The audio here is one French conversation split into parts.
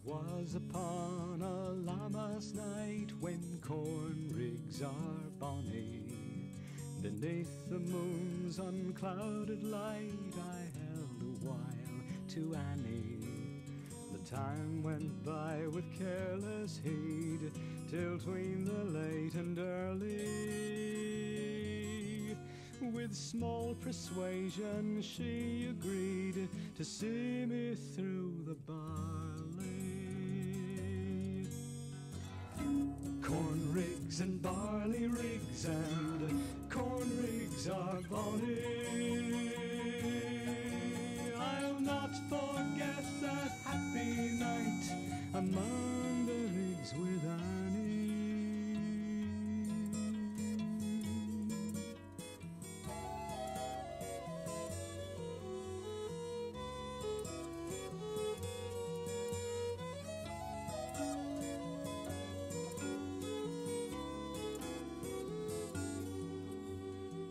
Was upon a lammas night when corn rigs are bonny. Beneath the moon's unclouded light I held a while to Annie. The time went by with careless heed till tween the late and early. With small persuasion she agreed to see me through the barley. Corn rigs and barley rigs and corn rigs are bonny. I'll not forget that happy night among the rigs with Annie.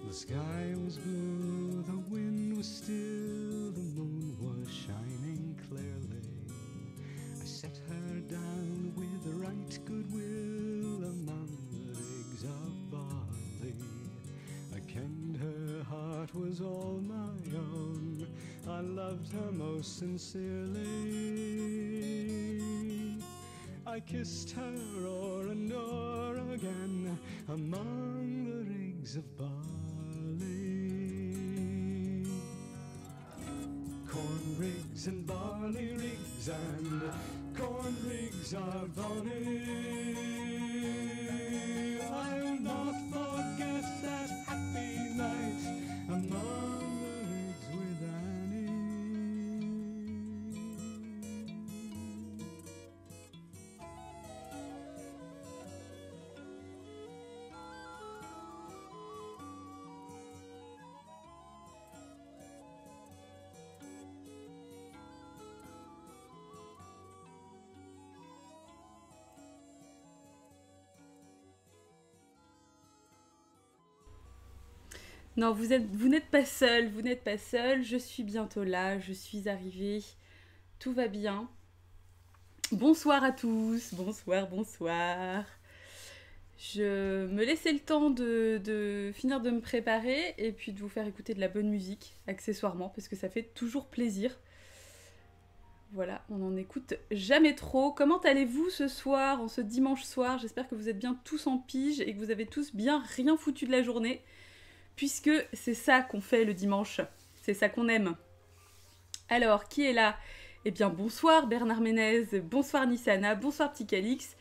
The sky was blue, the wind was still, the moon was shining clearly. I set her down with right goodwill among the rigs of barley. I kenned her heart was all my own, I loved her most sincerely. I kissed her o'er and o'er again among the rigs of barley. Corn rigs and barley rigs and corn rigs are bonny. I'll not forget that happy night among the rigs with Annie. Non, vous n'êtes pas seul, vous n'êtes pas seul. Je suis bientôt là, je suis arrivée. Tout va bien. Bonsoir à tous, bonsoir, bonsoir. Je me laissais le temps de finir de me préparer et puis de vous faire écouter de la bonne musique, accessoirement, parce que ça fait toujours plaisir. Voilà, on n'en écoute jamais trop. Comment allez-vous ce soir, en ce dimanche soir? J'espère que vous êtes bien tous en pige et que vous avez tous bien rien foutu de la journée. Puisque c'est ça qu'on fait le dimanche, c'est ça qu'on aime. Alors, qui est là? Eh bien, bonsoir Bernard Ménez, bonsoir Nissana, bonsoir Petit Calix,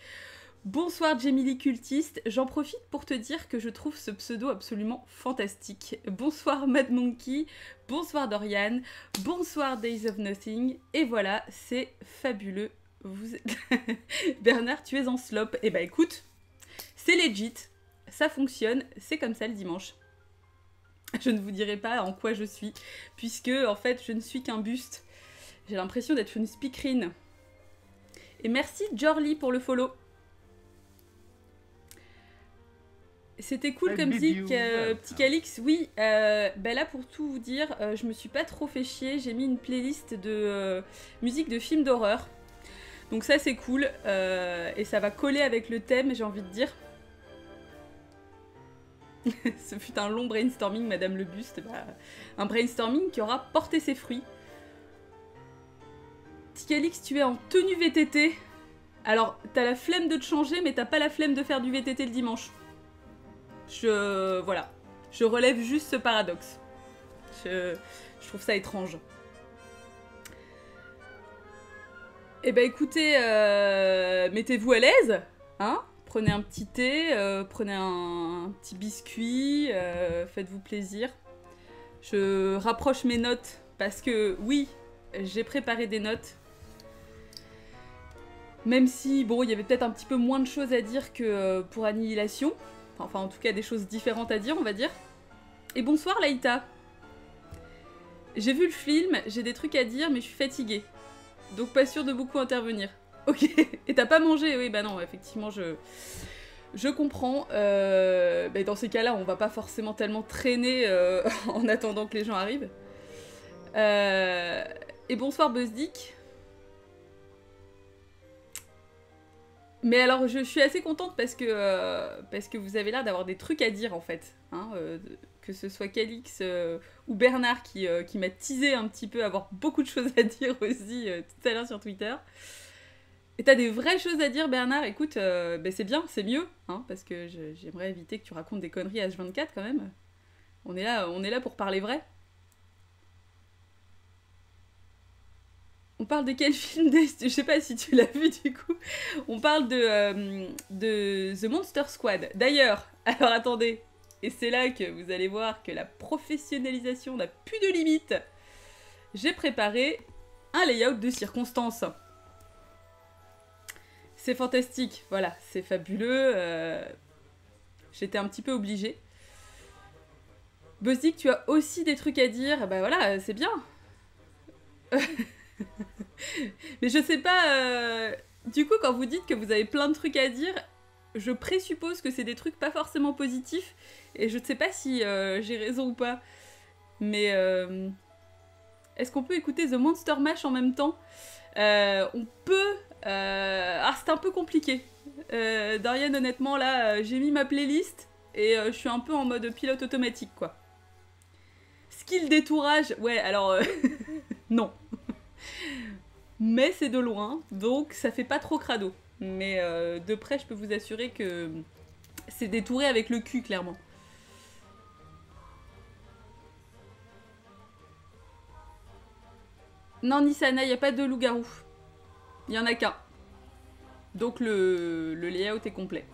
bonsoir Jemily Cultiste. J'en profite pour te dire que je trouve ce pseudo absolument fantastique. Bonsoir Mad Monkey, bonsoir Dorian, bonsoir Days of Nothing. Et voilà, c'est fabuleux. Vous... Bernard, tu es en slop. Eh ben écoute, c'est legit, ça fonctionne, c'est comme ça le dimanche. Je ne vous dirai pas en quoi je suis, puisque en fait je ne suis qu'un buste. J'ai l'impression d'être une speakerine. Et merci Jorly pour le follow. C'était cool comme musique, Petit Calix. Oui, bah là pour tout vous dire, je me suis pas trop fait chier. J'ai mis une playlist de musique de films d'horreur. Donc ça c'est cool, et ça va coller avec le thème, j'ai envie de dire. Ce fut un long brainstorming, Madame le Buste. Bah, un brainstorming qui aura porté ses fruits. Ticalix, tu es en tenue VTT. Alors, t'as la flemme de te changer, mais t'as pas la flemme de faire du VTT le dimanche. Voilà. Je relève juste ce paradoxe. Je trouve ça étrange. Eh ben écoutez, mettez-vous à l'aise, hein? Prenez un petit thé, prenez un petit biscuit, faites-vous plaisir. Je rapproche mes notes parce que, oui, j'ai préparé des notes. Même si, bon, il y avait peut-être un petit peu moins de choses à dire que pour Annihilation. Enfin, en tout cas, des choses différentes à dire, on va dire. Et bonsoir, Laïta. J'ai vu le film, j'ai des trucs à dire, mais je suis fatiguée. Donc pas sûre de beaucoup intervenir. Ok, et t'as pas mangé? Oui, bah non, effectivement, je comprends. Bah dans ces cas-là, on va pas forcément tellement traîner en attendant que les gens arrivent. Et bonsoir, Buzzdick. Mais alors, je suis assez contente parce que vous avez l'air d'avoir des trucs à dire, en fait. Hein, que ce soit Calix ou Bernard qui m'a teasé un petit peu, avoir beaucoup de choses à dire aussi tout à l'heure sur Twitter. Et t'as des vraies choses à dire, Bernard. Écoute, ben c'est bien, c'est mieux, hein, parce que j'aimerais éviter que tu racontes des conneries à H24 quand même. On est là pour parler vrai. On parle de quel film je sais pas si tu l'as vu du coup. On parle de The Monster Squad. D'ailleurs, alors attendez, et c'est là que vous allez voir que la professionnalisation n'a plus de limite. J'ai préparé un layout de circonstances. C'est fantastique, voilà, c'est fabuleux. J'étais un petit peu obligée. Bosdik, tu as aussi des trucs à dire. Bah voilà, c'est bien. Mais je sais pas... Du coup, quand vous dites que vous avez plein de trucs à dire, je présuppose que c'est des trucs pas forcément positifs. Et je ne sais pas si j'ai raison ou pas. Mais... Est-ce qu'on peut écouter The Monster Mash en même temps? On peut... Ah, c'est un peu compliqué. Dorian, honnêtement, là, j'ai mis ma playlist et je suis un peu en mode pilote automatique, quoi. Skill détourage, ouais, alors... non. Mais c'est de loin, donc ça fait pas trop crado. Mais de près, je peux vous assurer que c'est détouré avec le cul, clairement. Non, Nisana, il n'y a pas de loup-garou. Il n'y en a qu'un. Donc le layout est complet.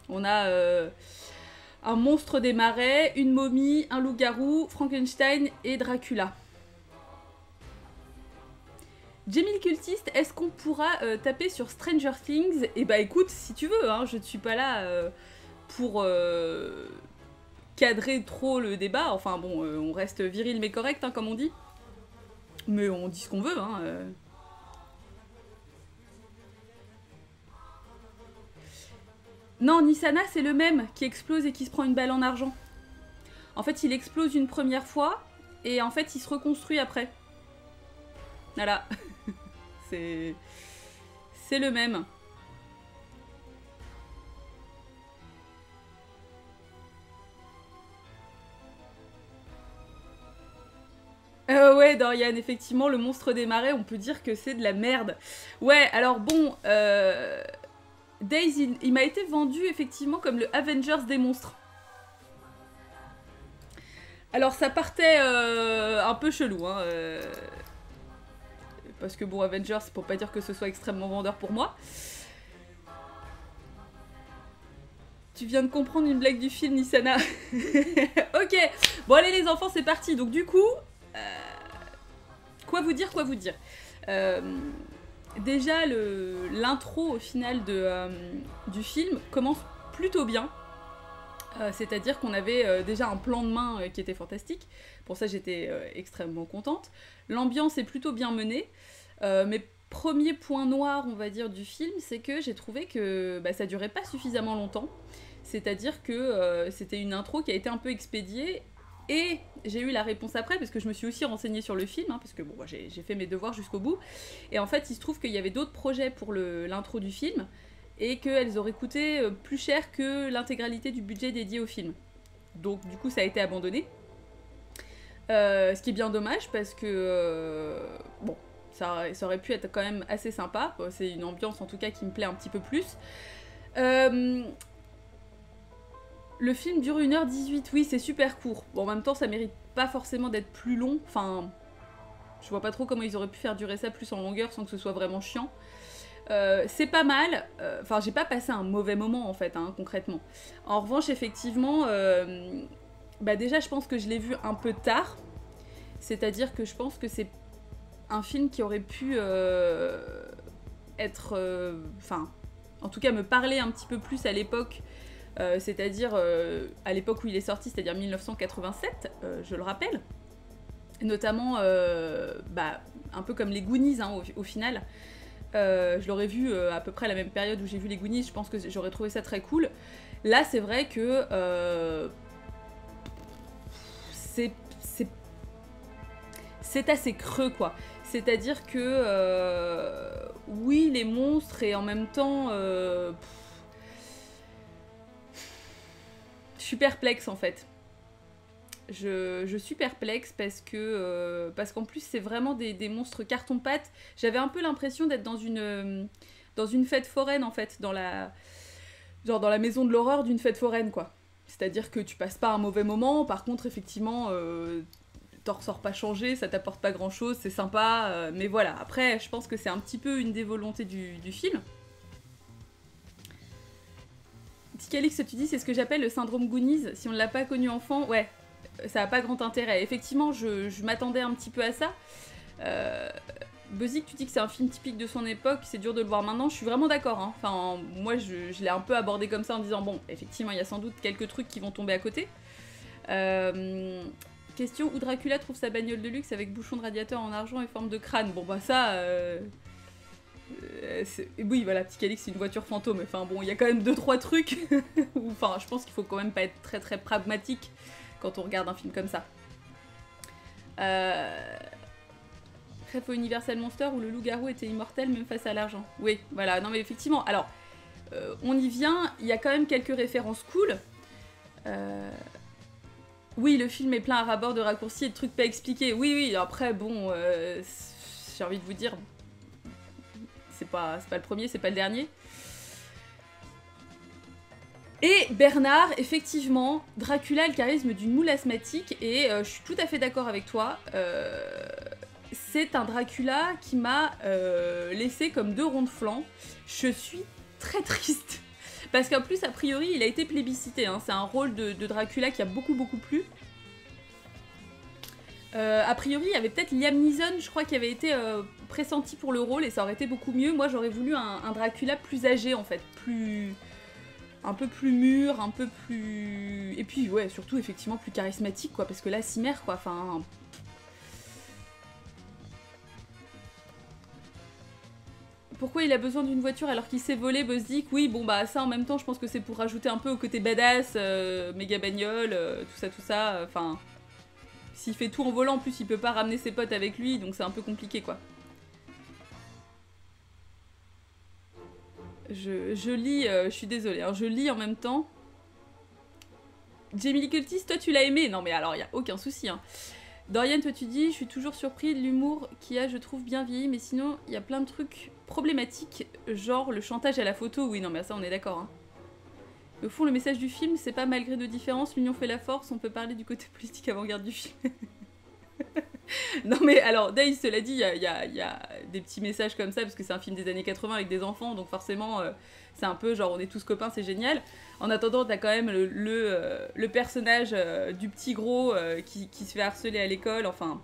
On a un monstre des marais, une momie, un loup-garou, Frankenstein et Dracula. Jamil Cultiste, est-ce qu'on pourra taper sur Stranger Things? Eh bah écoute, si tu veux, hein, je ne suis pas là pour cadrer trop le débat. Enfin bon, on reste viril mais correct, hein, comme on dit. Mais on dit ce qu'on veut, hein. Non, Nisana, c'est le même qui explose et qui se prend une balle en argent. En fait, il explose une première fois et en fait, il se reconstruit après. Voilà. C'est le même. Ouais, Dorian, effectivement, le monstre des marais, on peut dire que c'est de la merde. Ouais, alors bon, Days, il m'a été vendu effectivement comme le Avengers des monstres. Alors ça partait un peu chelou, hein. Parce que bon, Avengers, c'est pour pas dire que ce soit extrêmement vendeur pour moi. Tu viens de comprendre une blague du film, Nisana. Ok, bon allez les enfants, c'est parti. Donc du coup, quoi vous dire déjà, l'intro au final du film commence plutôt bien. C'est-à-dire qu'on avait déjà un plan de main qui était fantastique. Pour ça, j'étais extrêmement contente. L'ambiance est plutôt bien menée. Mais premier point noir, on va dire, du film, c'est que j'ai trouvé que ça durait pas suffisamment longtemps. C'est-à-dire que c'était une intro qui a été un peu expédiée. Et j'ai eu la réponse après, parce que je me suis aussi renseignée sur le film, hein, parce que bon, j'ai fait mes devoirs jusqu'au bout. Et en fait, il se trouve qu'il y avait d'autres projets pour l'intro du film, et qu'elles auraient coûté plus cher que l'intégralité du budget dédié au film. Donc du coup, ça a été abandonné. Ce qui est bien dommage, parce que... bon, ça aurait pu être quand même assez sympa. C'est une ambiance, en tout cas, qui me plaît un petit peu plus. Le film dure 1h18, oui, c'est super court. Bon, en même temps, ça mérite pas forcément d'être plus long. Enfin, je vois pas trop comment ils auraient pu faire durer ça plus en longueur sans que ce soit vraiment chiant. C'est pas mal. Enfin, j'ai pas passé un mauvais moment, en fait, hein, concrètement. En revanche, effectivement, déjà, je pense que je l'ai vu un peu tard. C'est-à-dire que je pense que c'est un film qui aurait pu être... Enfin, en tout cas, me parler un petit peu plus à l'époque... c'est-à-dire à l'époque où il est sorti, c'est-à-dire 1987, je le rappelle. Notamment, un peu comme les Goonies, hein, au final. Je l'aurais vu à peu près à la même période où j'ai vu les Goonies, je pense que j'aurais trouvé ça très cool. Là, c'est vrai que c'est assez creux, quoi. C'est-à-dire que, oui, les monstres, et en même temps, je suis perplexe en fait. Je suis perplexe parce qu'en plus c'est vraiment des monstres carton-pâte. J'avais un peu l'impression d'être dans une fête foraine en fait, genre dans la maison de l'horreur d'une fête foraine quoi. C'est-à-dire que tu passes pas un mauvais moment, par contre effectivement t'en ressors pas changé, ça t'apporte pas grand-chose, c'est sympa, mais voilà. Après je pense que c'est un petit peu une des volontés du film. Ticalix, tu dis, c'est ce que j'appelle le syndrome Goonies. Si on ne l'a pas connu enfant, ouais, ça n'a pas grand intérêt. Effectivement, je m'attendais un petit peu à ça. Buzzik, tu dis que c'est un film typique de son époque, c'est dur de le voir maintenant. Je suis vraiment d'accord. Hein. Enfin, moi, je l'ai un peu abordé comme ça en disant, bon, effectivement, il y a sans doute quelques trucs qui vont tomber à côté. Question, où Dracula trouve sa bagnole de luxe avec bouchon de radiateur en argent et forme de crâne. Bon, bah ça... oui, voilà, Petit Calix, c'est une voiture fantôme. Enfin bon, il y a quand même 2-3 trucs. Enfin, je pense qu'il faut quand même pas être très très pragmatique quand on regarde un film comme ça. Rêve au Universal Monster où le loup-garou était immortel même face à l'argent. Oui, voilà, non mais effectivement. Alors, on y vient, il y a quand même quelques références cool. Oui, le film est plein à ras-bord de raccourcis et de trucs pas expliqués. Oui, oui, après, bon, j'ai envie de vous dire... C'est pas le premier, c'est pas le dernier. Et Bernard, effectivement, Dracula a le charisme d'une moule asthmatique, et je suis tout à fait d'accord avec toi. C'est un Dracula qui m'a laissé comme 2 ronds de flanc. Je suis très triste. Parce qu'en plus, a priori, il a été plébiscité. Hein. C'est un rôle de Dracula qui a beaucoup plu. A priori, il y avait peut-être Liam Neeson, je crois, qui avait été pressenti pour le rôle, et ça aurait été beaucoup mieux. Moi, j'aurais voulu un Dracula plus âgé, en fait, un peu plus mûr, un peu plus... Et puis, ouais, surtout, effectivement, plus charismatique, quoi, parce que là, Zimmer, quoi, enfin... Pourquoi il a besoin d'une voiture alors qu'il s'est volé, Buzzik? Oui, bon, bah, ça, en même temps, je pense que c'est pour rajouter un peu au côté badass, méga bagnole, tout ça, enfin... S'il fait tout en volant, en plus, il peut pas ramener ses potes avec lui, donc c'est un peu compliqué, quoi. Je lis, je suis désolée, hein, je lis en même temps. Jamie Lee Curtis, toi tu l'as aimé? Non mais alors, y a aucun souci, hein. Dorian, toi tu dis, je suis toujours surpris de l'humour qui a, je trouve, bien vieilli, mais sinon, il y a plein de trucs problématiques, genre le chantage à la photo. Oui, non mais ça, on est d'accord, hein. Au fond, le message du film, c'est pas malgré de différences, l'union fait la force, on peut parler du côté politique avant-garde du film. Non mais alors, Dave, cela dit, il y a des petits messages comme ça, parce que c'est un film des années 80 avec des enfants, donc forcément, c'est un peu genre on est tous copains, c'est génial. En attendant, t'as quand même le personnage du petit gros qui se fait harceler à l'école, enfin...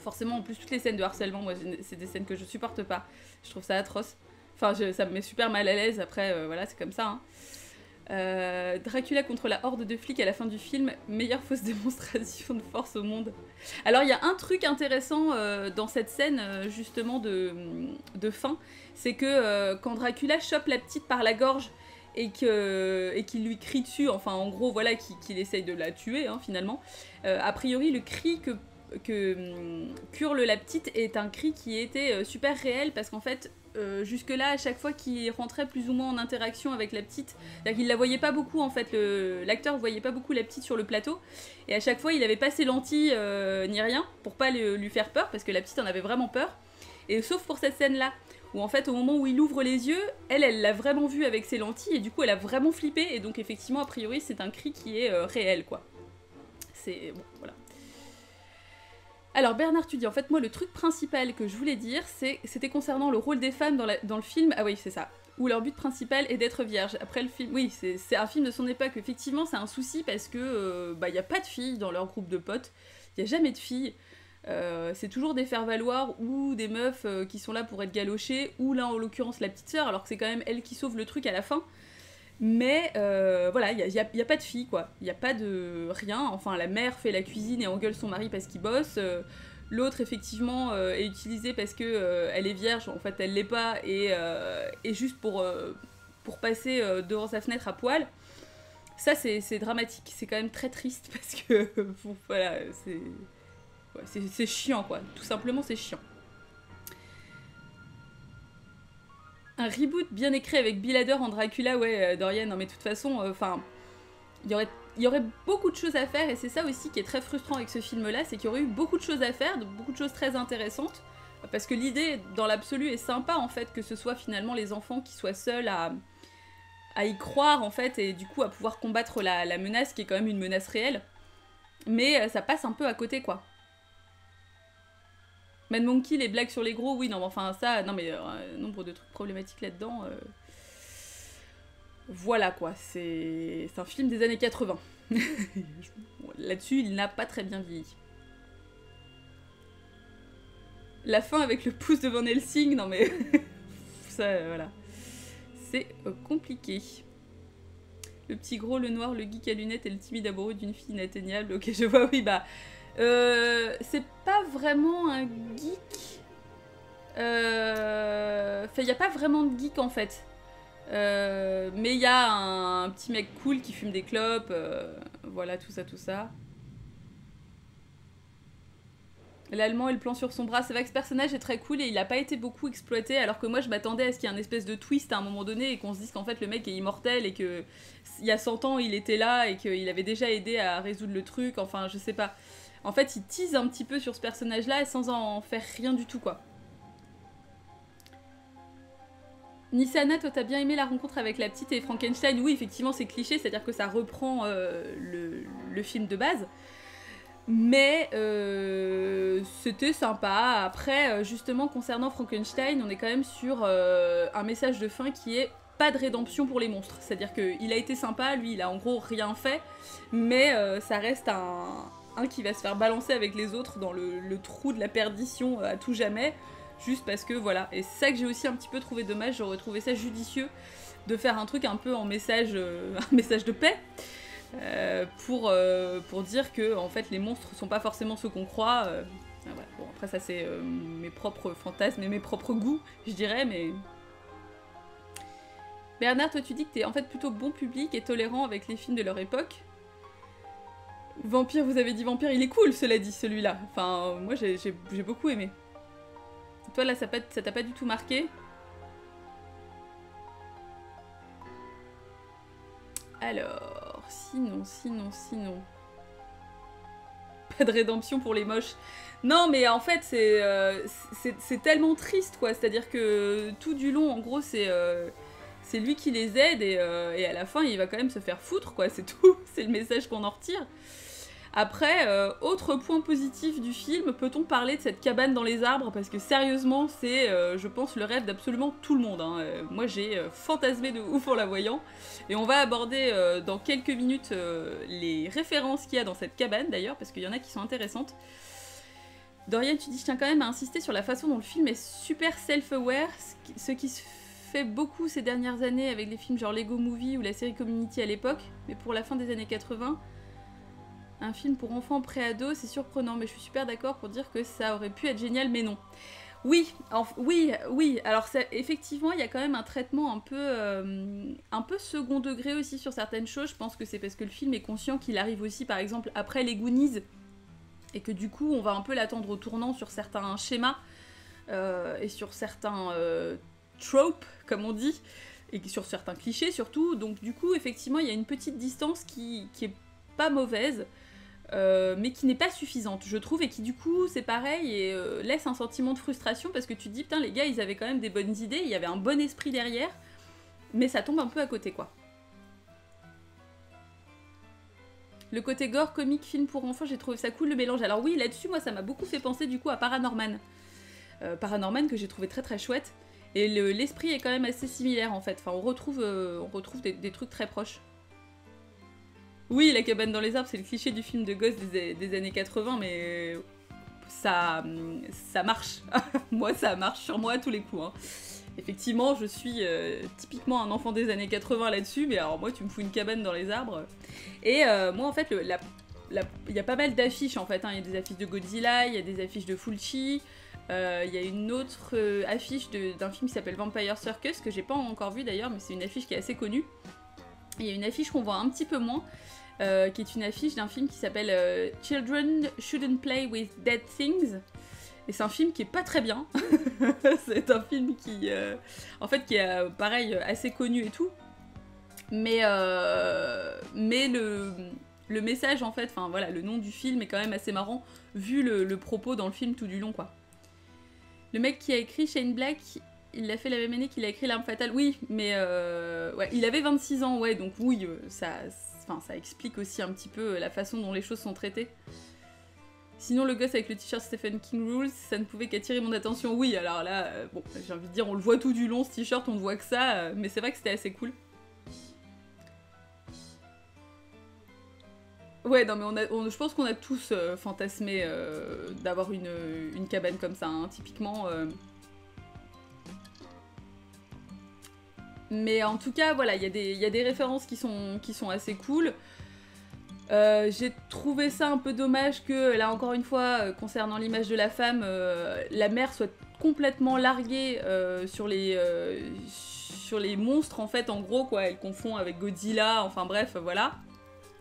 Forcément, en plus, toutes les scènes de harcèlement, moi, c'est des scènes que je supporte pas. Je trouve ça atroce. Enfin, ça me met super mal à l'aise, après, voilà, c'est comme ça, hein. Dracula contre la horde de flics à la fin du film, meilleure fausse démonstration de force au monde. Alors il y a un truc intéressant dans cette scène justement de fin, c'est que quand Dracula chope la petite par la gorge et qu'il lui crie dessus, enfin en gros voilà qu'il essaye de la tuer hein, finalement, a priori le cri que hurle la petite est un cri qui était super réel parce qu'en fait jusque-là, à chaque fois qu'il rentrait plus ou moins en interaction avec la petite, c'est-à-dire qu'il la voyait pas beaucoup en fait, l'acteur voyait pas beaucoup la petite sur le plateau, et à chaque fois il avait pas ses lentilles ni rien pour pas lui faire peur parce que la petite en avait vraiment peur, et sauf pour cette scène-là où en fait au moment où il ouvre les yeux, elle l'a vraiment vu avec ses lentilles et du coup elle a vraiment flippé, et donc effectivement a priori c'est un cri qui est réel quoi. C'est bon voilà. Alors Bernard, tu dis, en fait moi le truc principal que je voulais dire, c'était concernant le rôle des femmes dans le film, ah oui c'est ça, où leur but principal est d'être vierge. Après le film, oui c'est un film de son époque, effectivement c'est un souci parce que y a pas de filles dans leur groupe de potes, il y a jamais de filles, c'est toujours des faire-valoir ou des meufs qui sont là pour être galochées, ou là en l'occurrence la petite sœur, alors que c'est quand même elle qui sauve le truc à la fin. Mais voilà, il y a pas de fille quoi, il y a pas de rien, enfin la mère fait la cuisine et engueule son mari parce qu'il bosse, l'autre effectivement est utilisée parce que elle est vierge, en fait elle l'est pas, et juste pour passer devant sa fenêtre à poil. Ça c'est dramatique, c'est quand même très triste parce que bon, voilà, c'est chiant quoi, tout simplement c'est chiant. Un reboot bien écrit avec Bill Hader en Dracula, ouais, Dorian, non mais de toute façon, enfin, il y aurait beaucoup de choses à faire, et c'est ça aussi qui est très frustrant avec ce film-là, c'est qu'il y aurait eu beaucoup de choses à faire, beaucoup de choses très intéressantes, parce que l'idée, dans l'absolu, est sympa, en fait, que ce soit finalement les enfants qui soient seuls à y croire, en fait, et du coup à pouvoir combattre la menace, qui est quand même une menace réelle, mais ça passe un peu à côté, quoi. Mad Monkey, les blagues sur les gros, oui, non, mais enfin, ça, non, mais nombre de trucs problématiques là-dedans... Voilà quoi, c'est un film des années 80. Là-dessus, il n'a pas très bien vieilli. La fin avec le pouce de Van Helsing, non mais... ça, voilà. C'est compliqué. Le petit gros, le noir, le geek à lunettes et le timide amoureux d'une fille inatteignable. Ok, je vois, oui, bah... c'est pas vraiment un geek. Enfin, il n'y a pas vraiment de geek en fait. Mais il y a un petit mec cool qui fume des clopes, voilà, tout ça. L'allemand et le plan sur son bras, c'est vrai que ce personnage est très cool et il n'a pas été beaucoup exploité, alors que moi je m'attendais à ce qu'il y ait un espèce de twist à un moment donné et qu'on se dise qu'en fait le mec est immortel et que il y a 100 ans il était là et qu'il avait déjà aidé à résoudre le truc, enfin je sais pas. En fait il tease un petit peu sur ce personnage-là sans en faire rien du tout quoi. Nissana, toi t'as bien aimé la rencontre avec la petite et Frankenstein? Oui, effectivement c'est cliché, c'est-à-dire que ça reprend le film de base. Mais c'était sympa. Après, justement, concernant Frankenstein, on est quand même sur un message de fin qui est pas de rédemption pour les monstres. C'est-à-dire qu'il a été sympa, lui il a en gros rien fait, mais ça reste un qui va se faire balancer avec les autres dans le trou de la perdition à tout jamais. Juste parce que voilà, et c'est ça que j'ai aussi un petit peu trouvé dommage, j'aurais trouvé ça judicieux de faire un truc un peu en message, un message de paix, pour dire que en fait les monstres sont pas forcément ceux qu'on croit. Voilà. Bon après ça c'est mes propres fantasmes et mes propres goûts, je dirais, mais... Bernard, toi tu dis que t'es en fait plutôt bon public et tolérant avec les films de leur époque. Vampire, vous avez dit Vampire, il est cool cela dit celui-là, enfin moi j'ai beaucoup aimé. Toi là, ça t'a pas du tout marqué? Alors, sinon... Pas de rédemption pour les moches. Non, mais en fait, c'est tellement triste, quoi. C'est-à-dire que tout du long, en gros, c'est lui qui les aide et à la fin, il va quand même se faire foutre, quoi. C'est tout. C'est le message qu'on en retire. Après, autre point positif du film, peut-on parler de cette cabane dans les arbres? Parce que sérieusement, c'est, je pense, le rêve d'absolument tout le monde. Hein. Moi, j'ai fantasmé de ouf en la voyant. Et on va aborder dans quelques minutes les références qu'il y a dans cette cabane, d'ailleurs, parce qu'il y en a qui sont intéressantes. Dorian, tu dis, je tiens quand même à insister sur la façon dont le film est super self-aware, ce qui se fait beaucoup ces dernières années avec les films genre Lego Movie ou la série Community à l'époque, mais pour la fin des années 80... Un film pour enfants pré-ados, c'est surprenant, mais je suis super d'accord pour dire que ça aurait pu être génial, mais non. Oui, oui, alors effectivement, il y a quand même un traitement un peu second degré aussi sur certaines choses. Je pense que c'est parce que le film est conscient qu'il arrive aussi, par exemple, après les Goonies, et que du coup, on va un peu l'attendre au tournant sur certains schémas, et sur certains tropes, comme on dit, et sur certains clichés surtout. Donc du coup, effectivement, il y a une petite distance qui est pas mauvaise, mais qui n'est pas suffisante, je trouve, et qui du coup, c'est pareil, et laisse un sentiment de frustration, parce que tu te dis, putain, les gars, ils avaient quand même des bonnes idées, il y avait un bon esprit derrière, mais ça tombe un peu à côté, quoi. Le côté gore, comique, film pour enfants, j'ai trouvé ça cool, le mélange. Alors oui, là-dessus, moi, ça m'a beaucoup fait penser, du coup, à Paranorman. Paranorman, que j'ai trouvé très très chouette, et l'esprit est quand même assez similaire, en fait. Enfin, on retrouve des trucs très proches. Oui, la cabane dans les arbres, c'est le cliché du film de gosse des années 80, mais ça marche. Moi, ça marche sur moi à tous les coups. Hein. Effectivement, je suis typiquement un enfant des années 80 là-dessus, mais alors moi, tu me fous une cabane dans les arbres. Et moi, en fait, il y a pas mal d'affiches, en fait. Hein. Il y a des affiches de Godzilla, il y a des affiches de Fulci, il y a une autre affiche d'un film qui s'appelle Vampire Circus, que j'ai pas encore vu d'ailleurs, mais c'est une affiche qui est assez connue. Et il y a une affiche qu'on voit un petit peu moins, qui est une affiche d'un film qui s'appelle Children Shouldn't Play with Dead Things. Et c'est un film qui est pas très bien. C'est un film qui, en fait, qui est pareil, assez connu et tout. Mais le message, en fait, enfin voilà, le nom du film est quand même assez marrant, vu le propos dans le film tout du long, quoi. Le mec qui a écrit Shane Black, il l'a fait la même année qu'il a écrit L'Arme Fatale. Oui, mais ouais, il avait 26 ans, ouais, donc oui, ça explique aussi un petit peu la façon dont les choses sont traitées. Sinon, le gosse avec le t-shirt Stephen King Rules, ça ne pouvait qu'attirer mon attention. Oui, alors là, bon, j'ai envie de dire, on le voit tout du long, ce t-shirt, on ne voit que ça, mais c'est vrai que c'était assez cool. Ouais, non, mais je pense qu'on a tous fantasmé d'avoir une cabane comme ça, hein, typiquement. Mais en tout cas, voilà, il y a des références qui sont assez cool. J'ai trouvé ça un peu dommage que, là encore une fois, concernant l'image de la femme, la mère soit complètement larguée sur les monstres, en fait, en gros, quoi. Elle confond avec Godzilla, enfin bref, voilà.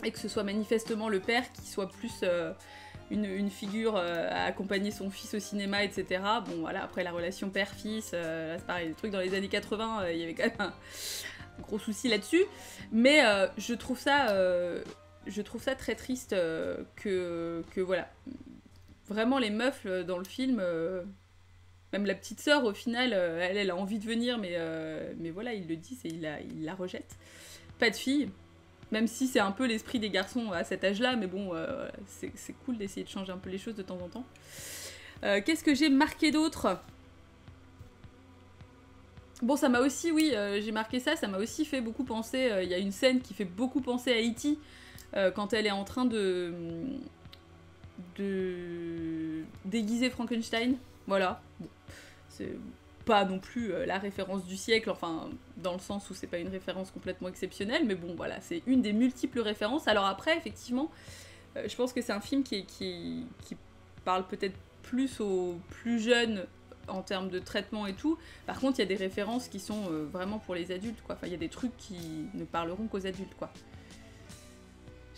Et que ce soit manifestement le père qui soit plus une figure à accompagner son fils au cinéma, etc. Bon, voilà, après la relation père-fils, là, c'est pareil, les trucs dans les années 80, il y avait quand même un gros souci là-dessus. Mais je trouve ça très triste que voilà. Vraiment, les meufs dans le film, même la petite sœur, au final, elle a envie de venir, mais voilà, ils le disent et ils la rejettent. Pas de fille. Même si c'est un peu l'esprit des garçons à cet âge-là, mais bon, c'est cool d'essayer de changer un peu les choses de temps en temps. Qu'est-ce que j'ai marqué d'autre ? Bon, ça m'a aussi, oui, j'ai marqué ça m'a aussi fait beaucoup penser, il y a une scène qui fait beaucoup penser à E.T., quand elle est en train de déguiser Frankenstein, voilà. Bon, c'est pas non plus la référence du siècle, enfin, dans le sens où c'est pas une référence complètement exceptionnelle, mais bon, voilà, c'est une des multiples références. Alors après, effectivement, je pense que c'est un film qui parle peut-être plus aux plus jeunes en termes de traitement et tout. Par contre, il y a des références qui sont vraiment pour les adultes, quoi. Enfin, il y a des trucs qui ne parleront qu'aux adultes, quoi.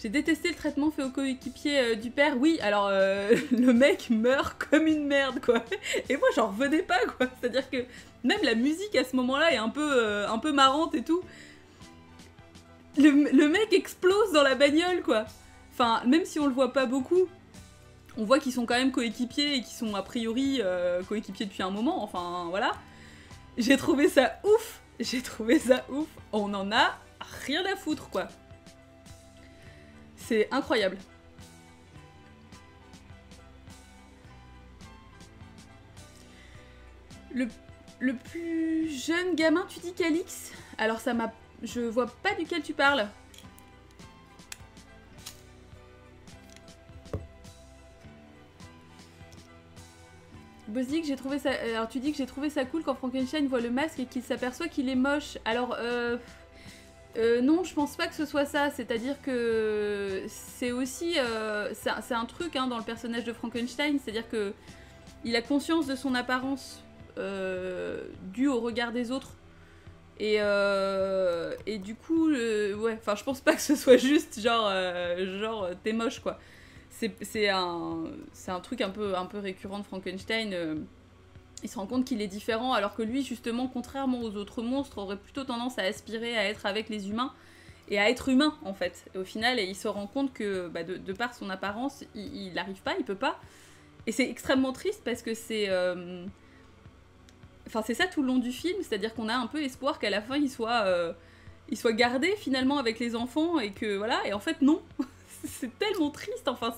J'ai détesté le traitement fait au coéquipier du père. Oui, alors le mec meurt comme une merde, quoi. Et moi, j'en revenais pas, quoi. C'est-à-dire que même la musique à ce moment-là est un peu marrante et tout. Le mec explose dans la bagnole, quoi. Enfin, même si on le voit pas beaucoup, on voit qu'ils sont quand même coéquipiers et qu'ils sont a priori coéquipiers depuis un moment. Enfin, voilà. J'ai trouvé ça ouf. On en a rien à foutre, quoi. C'est incroyable. Le plus jeune gamin, tu dis Calix ? Alors ça m'a... Je vois pas duquel tu parles. Bozzik, j'ai trouvé ça... Alors tu dis que j'ai trouvé ça cool quand Frankenstein voit le masque et qu'il s'aperçoit qu'il est moche. Alors non, je pense pas que ce soit ça. C'est-à-dire que c'est aussi... c'est un truc hein, dans le personnage de Frankenstein. C'est-à-dire que il a conscience de son apparence due au regard des autres. Et du coup, ouais, enfin, je pense pas que ce soit juste genre t'es moche, quoi. C'est un truc un peu récurrent de Frankenstein. Il se rend compte qu'il est différent, alors que lui, justement, contrairement aux autres monstres, aurait plutôt tendance à aspirer à être avec les humains et à être humain, en fait. Et au final, il se rend compte que, bah, de par son apparence, il n'arrive pas, il peut pas. Et c'est extrêmement triste parce que c'est... Enfin, c'est ça tout le long du film, c'est-à-dire qu'on a un peu espoir qu'à la fin, il soit gardé, finalement, avec les enfants, et que, voilà, et en fait, non. C'est tellement triste, enfin,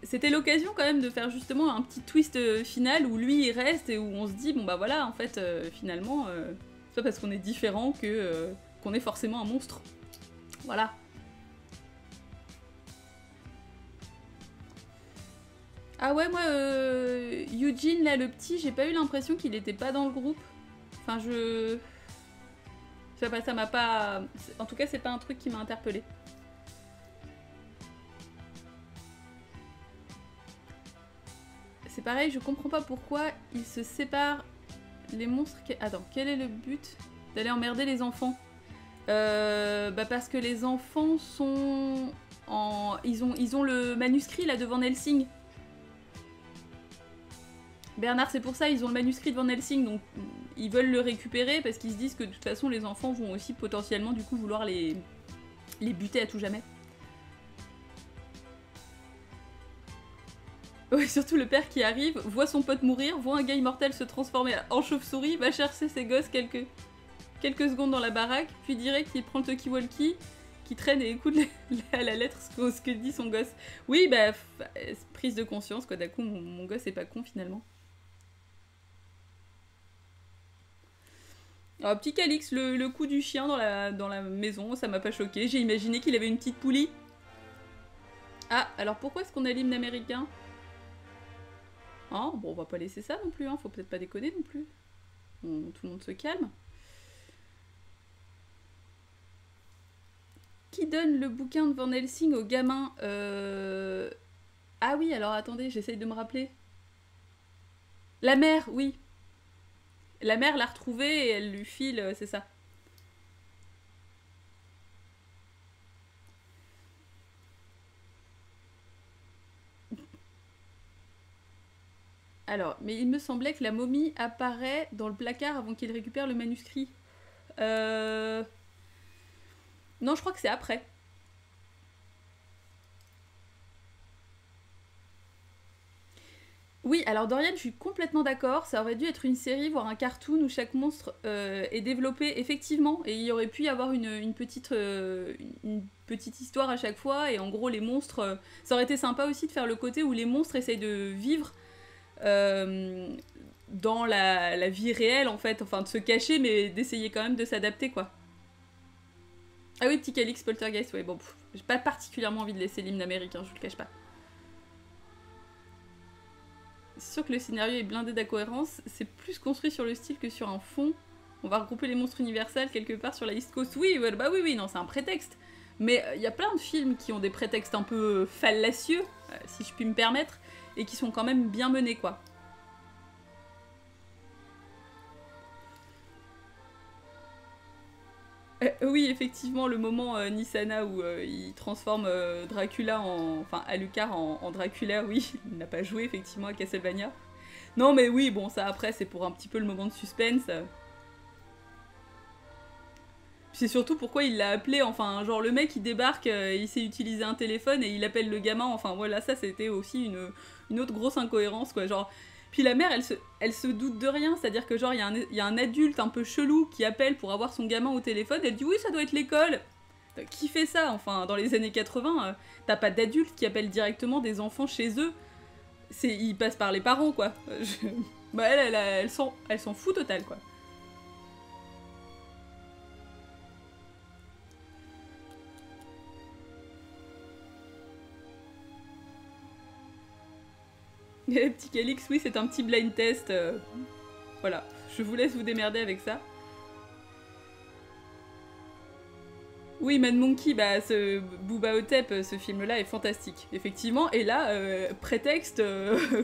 c'était l'occasion quand même de faire justement un petit twist final où lui il reste et où on se dit bon bah voilà en fait finalement c'est pas parce qu'on est différent qu'on est forcément un monstre. Voilà. Ah ouais moi Eugene là le petit j'ai pas eu l'impression qu'il était pas dans le groupe. Enfin je sais pas, ça m'a pas... En tout cas c'est pas un truc qui m'a interpellée. C'est pareil, je comprends pas pourquoi ils se séparent les monstres... Attends, quel est le but d'aller emmerder les enfants bah parce que les enfants sont en... Ils ont le manuscrit là devant Nelsing. Bernard, c'est pour ça, ils ont le manuscrit de Van Helsing, donc ils veulent le récupérer parce qu'ils se disent que de toute façon les enfants vont aussi potentiellement du coup vouloir les buter à tout jamais. Oui, surtout le père qui arrive, voit son pote mourir, voit un gars immortel se transformer en chauve-souris, va chercher ses gosses quelques secondes dans la baraque, puis direct il prend le talkie-walkie, qui traîne et écoute à la lettre ce que dit son gosse. Oui, bah, prise de conscience, quoi, d'un coup mon gosse est pas con finalement. Alors, petit Calix, le coup du chien dans la maison, ça m'a pas choqué. J'ai imaginé qu'il avait une petite poulie. Ah, alors pourquoi est-ce qu'on a l'hymne américain? Oh, bon, on va pas laisser ça non plus, hein. Faut peut-être pas déconner non plus. Bon, tout le monde se calme. Qui donne le bouquin de Van Helsing au gamin Ah oui, alors attendez, j'essaye de me rappeler. La mère, oui. La mère l'a retrouvé et elle lui file, c'est ça. Alors, mais il me semblait que la momie apparaît dans le placard avant qu'il récupère le manuscrit. Non, je crois que c'est après. Oui, alors Dorian, je suis complètement d'accord. Ça aurait dû être une série, voire un cartoon où chaque monstre est développé effectivement. Et il y aurait pu y avoir une petite histoire à chaque fois. Et en gros, les monstres... ça aurait été sympa aussi de faire le côté où les monstres essayent de vivre dans la vie réelle, en fait. Enfin, de se cacher, mais d'essayer quand même de s'adapter, quoi. Ah oui, petit Calix Poltergeist, ouais, bon, j'ai pas particulièrement envie de laisser l'hymne américain, je vous le cache pas. C'est sûr que le scénario est blindé d'incohérences, c'est plus construit sur le style que sur un fond. On va regrouper les monstres universels quelque part sur la East Coast. Oui, bah oui, non, c'est un prétexte. Mais il y a plein de films qui ont des prétextes un peu fallacieux, si je puis me permettre, et qui sont quand même bien menés, quoi. Oui, effectivement, le moment Nissana où il transforme Dracula enfin, Alucard en Dracula, oui, il n'a pas joué effectivement à Castlevania. Non, mais oui, bon, ça après, c'est pour un petit peu le moment de suspense. C'est surtout pourquoi il l'a appelé, enfin, genre le mec il débarque, il sait utiliser un téléphone et il appelle le gamin, enfin voilà, ça c'était aussi une autre grosse incohérence, quoi, genre. Puis la mère, elle se doute de rien, c'est-à-dire que genre, il y a un adulte un peu chelou qui appelle pour avoir son gamin au téléphone, elle dit oui, ça doit être l'école. Qui fait ça? Enfin, dans les années 80, t'as pas d'adultes qui appellent directement des enfants chez eux. Ils passent par les parents, quoi. Bah elle s'en fout total, quoi. Petit Calix, oui, c'est un petit blind test. Voilà, je vous laisse vous démerder avec ça. Oui, Mad Monkey, bah, ce Booba Hotep, ce film-là est fantastique, effectivement. Et là, prétexte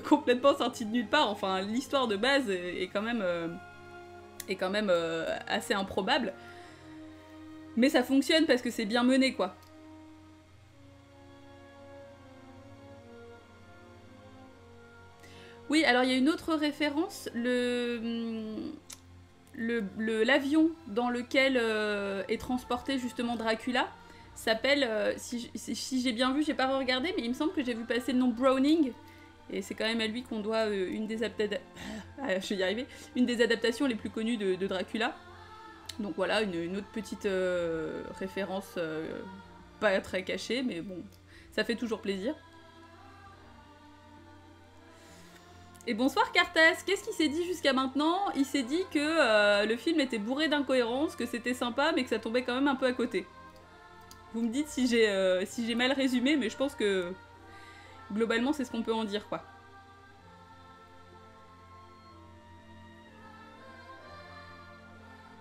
complètement sorti de nulle part. Enfin, l'histoire de base est quand même, assez improbable. Mais ça fonctionne parce que c'est bien mené, quoi. Oui, alors il y a une autre référence, l'avion dans lequel est transporté justement Dracula s'appelle, si j'ai bien vu, j'ai pas regardé, mais il me semble que j'ai vu passer le nom Browning, et c'est quand même à lui qu'on doit une des adaptations les plus connues de Dracula. Donc voilà, une autre petite référence pas très cachée, mais bon, ça fait toujours plaisir. Et bonsoir Cartas, qu'est-ce qu'il s'est dit jusqu'à maintenant? Il s'est dit que le film était bourré d'incohérences, que c'était sympa, mais que ça tombait quand même un peu à côté. Vous me dites si j'ai mal résumé, mais je pense que globalement c'est ce qu'on peut en dire, quoi.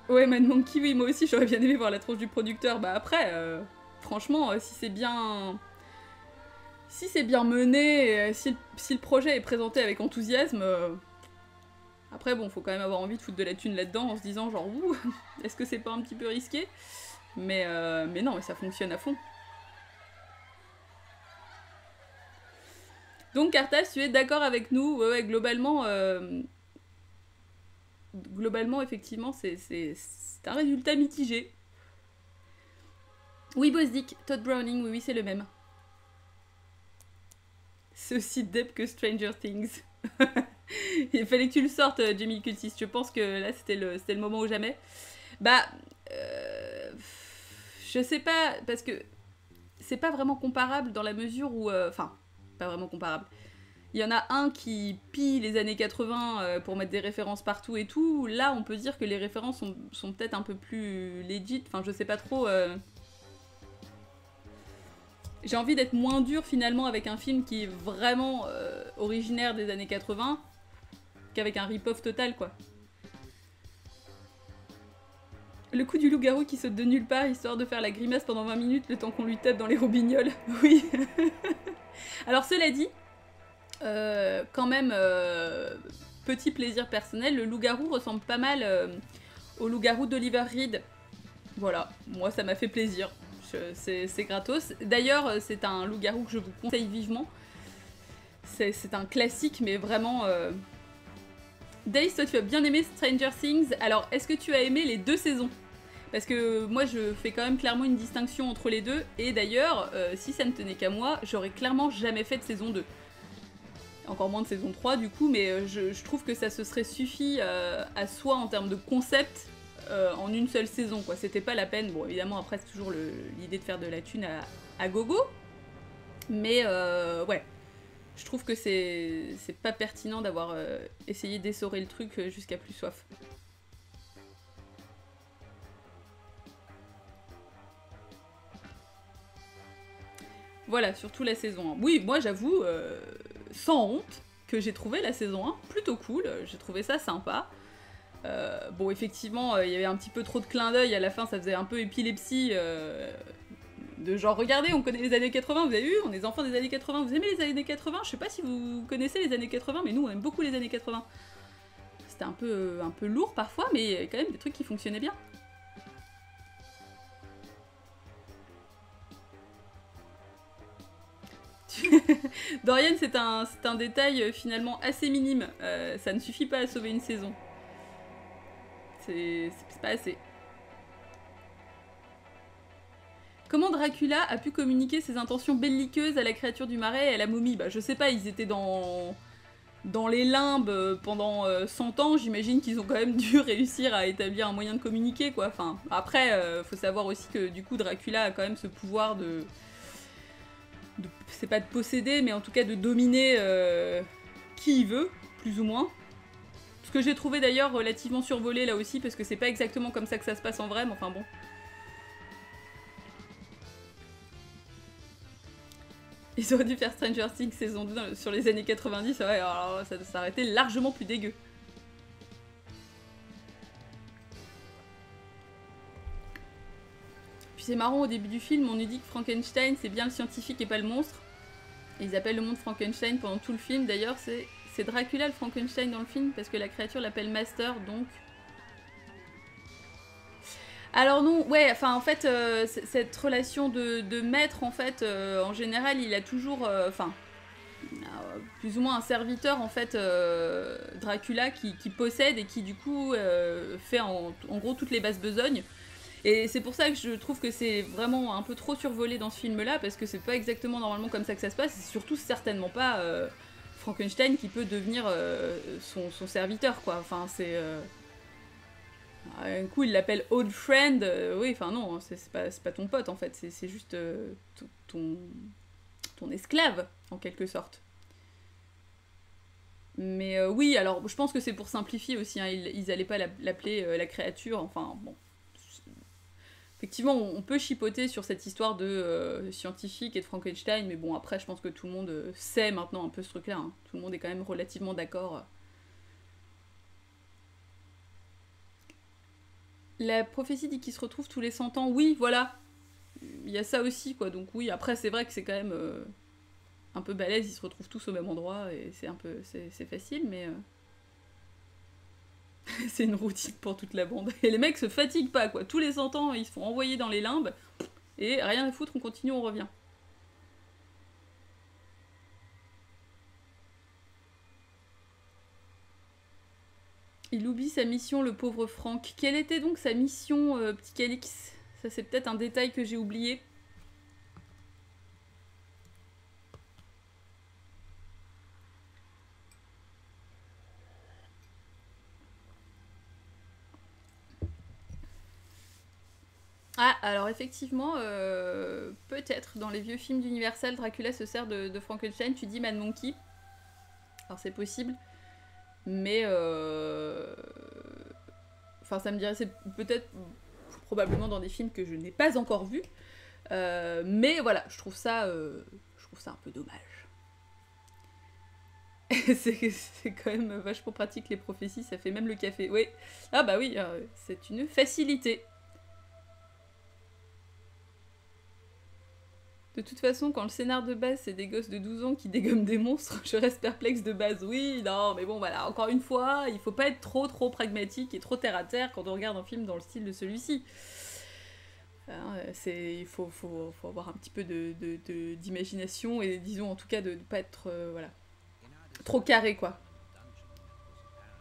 Ouais, Mad Monkey, oui, moi aussi j'aurais bien aimé voir la tronche du producteur. Bah après, franchement, si c'est bien mené, si le projet est présenté avec enthousiasme, après bon, faut quand même avoir envie de foutre de la thune là-dedans en se disant genre ouh, est-ce que c'est pas un petit peu risqué? Mais non, mais ça fonctionne à fond. Donc Carthage, tu es d'accord avec nous? Ouais, globalement, effectivement, c'est un résultat mitigé. Oui, Bosdick, Todd Browning, oui, c'est le même. C'est aussi dep que Stranger Things. Il fallait que tu le sortes, Jamie Curtis. Je pense que là, c'était le moment ou jamais. Bah, je sais pas, parce que c'est pas vraiment comparable dans la mesure où... Enfin, pas vraiment comparable. Il y en a un qui pille les années 80 pour mettre des références partout et tout. Là, on peut dire que les références sont peut-être un peu plus legit. Enfin, je sais pas trop... J'ai envie d'être moins dur finalement avec un film qui est vraiment originaire des années 80 qu'avec un rip-off total, quoi. Le coup du loup-garou qui saute de nulle part histoire de faire la grimace pendant 20 minutes le temps qu'on lui tape dans les roubignoles. Oui. Alors cela dit, quand même, petit plaisir personnel, le loup-garou ressemble pas mal au loup-garou d'Oliver Reed. Voilà, moi ça m'a fait plaisir. C'est gratos. D'ailleurs, c'est un loup-garou que je vous conseille vivement. C'est un classique, mais vraiment... Days, toi tu as bien aimé Stranger Things. Alors, est-ce que tu as aimé les 2 saisons? Parce que moi, je fais quand même clairement une distinction entre les deux. Et d'ailleurs, si ça ne tenait qu'à moi, j'aurais clairement jamais fait de saison 2. Encore moins de saison 3 du coup, mais je trouve que ça se serait suffi à soi en termes de concept en une seule saison, quoi. C'était pas la peine. Bon, évidemment, après, c'est toujours l'idée de faire de la thune à gogo. Mais ouais, je trouve que c'est pas pertinent d'avoir essayé d'essorer le truc jusqu'à plus soif. Voilà, surtout la saison 1. Oui, moi j'avoue, sans honte, que j'ai trouvé la saison 1 plutôt cool, j'ai trouvé ça sympa. Bon, effectivement, il y avait un petit peu trop de clins d'œil, à la fin ça faisait un peu épilepsie, de genre, regardez, on connaît les années 80, vous avez vu, on est des enfants des années 80, vous aimez les années 80? Je sais pas si vous connaissez les années 80, mais nous on aime beaucoup les années 80. C'était un peu lourd parfois, mais il y avait quand même des trucs qui fonctionnaient bien. Dorian, c'est un détail finalement assez minime. Ça ne suffit pas à sauver une saison. C'est pas assez. Comment Dracula a pu communiquer ses intentions belliqueuses à la créature du marais et à la momie? Bah je sais pas, ils étaient dans les limbes pendant 100 ans, j'imagine qu'ils ont quand même dû réussir à établir un moyen de communiquer, quoi. Enfin, après, faut savoir aussi que du coup Dracula a quand même ce pouvoir de c'est pas de posséder, mais en tout cas de dominer qui il veut, plus ou moins. Ce que j'ai trouvé d'ailleurs relativement survolé là aussi, parce que c'est pas exactement comme ça que ça se passe en vrai, mais enfin bon. Ils auraient dû faire Stranger Things saison 2 sur les années 90, ouais, alors ça aurait été largement plus dégueu. Puis c'est marrant, au début du film, on nous dit que Frankenstein c'est bien le scientifique et pas le monstre. Et ils appellent le monde Frankenstein pendant tout le film, d'ailleurs c'est Dracula le Frankenstein dans le film, parce que la créature l'appelle Master, donc... Alors non, ouais, enfin en fait, cette relation de maître, en fait, en général, il a toujours, plus ou moins un serviteur, en fait, Dracula, qui possède et qui du coup fait en gros toutes les basses besognes. Et c'est pour ça que je trouve que c'est vraiment un peu trop survolé dans ce film-là, parce que c'est pas exactement normalement comme ça que ça se passe, c'est surtout certainement pas Frankenstein qui peut devenir son serviteur, quoi. Enfin, c'est... un coup, il l'appelle Old Friend. Oui, enfin non, c'est pas ton pote en fait, c'est juste ton esclave en quelque sorte. Mais oui, alors je pense que c'est pour simplifier aussi. Hein, ils allaient pas l'appeler la créature. Enfin bon, effectivement, on peut chipoter sur cette histoire de scientifique et de Frankenstein, mais bon après, je pense que tout le monde sait maintenant un peu ce truc-là. Hein. Tout le monde est quand même relativement d'accord. La prophétie dit qu'ils se retrouvent tous les 100 ans. Oui, voilà. Il y a ça aussi, quoi. Donc oui, après, c'est vrai que c'est quand même un peu balèze. Ils se retrouvent tous au même endroit et c'est un peu... C'est facile, mais... c'est une routine pour toute la bande. Et les mecs se fatiguent pas, quoi. Tous les 100 ans, ils se font envoyer dans les limbes. Et rien à foutre, on continue, on revient. Il oublie sa mission, le pauvre Franck. Quelle était donc sa mission, petit Calix? Ça, c'est peut-être un détail que j'ai oublié. Ah, alors effectivement, peut-être, dans les vieux films d'Universal, Dracula se sert de Frankenstein, tu dis Mad Monkey. Alors c'est possible, mais... Enfin, ça me dirait, c'est peut-être, probablement dans des films que je n'ai pas encore vus, mais voilà, je trouve ça un peu dommage. c'est quand même vachement pratique les prophéties, ça fait même le café. Oui, ah bah oui, c'est une facilité. De toute façon, quand le scénar de base, c'est des gosses de 12 ans qui dégomment des monstres, je reste perplexe de base. Oui, non, mais bon, voilà, encore une fois, il faut pas être trop pragmatique et trop terre-à-terre quand on regarde un film dans le style de celui-ci. Il faut avoir un petit peu d'imagination et disons en tout cas de ne pas être voilà, trop carré, quoi.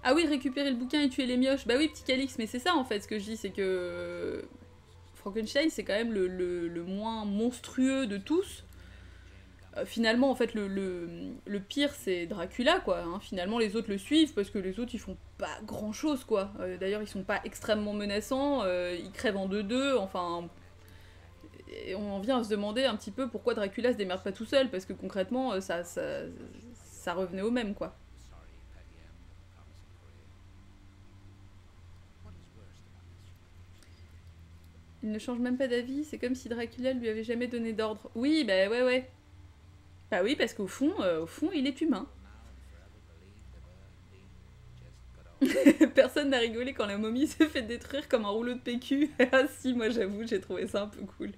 Ah oui, récupérer le bouquin et tuer les mioches. Bah oui, petit Calix, mais c'est ça en fait ce que je dis, c'est que Frankenstein, c'est quand même le moins monstrueux de tous. Finalement, en fait, le pire, c'est Dracula, quoi. Hein. Finalement, les autres le suivent parce que les autres, ils font pas grand-chose, quoi. D'ailleurs, ils sont pas extrêmement menaçants, ils crèvent en deux-deux, enfin... Et on en vient à se demander un petit peu pourquoi Dracula se démerde pas tout seul, parce que concrètement, ça revenait au même, quoi. Il ne change même pas d'avis, c'est comme si Dracula lui avait jamais donné d'ordre. Oui, bah ouais. Bah oui, parce qu'au fond, il est humain. Personne n'a rigolé quand la momie s'est fait détruire comme un rouleau de PQ. Ah si, moi j'avoue, j'ai trouvé ça un peu cool.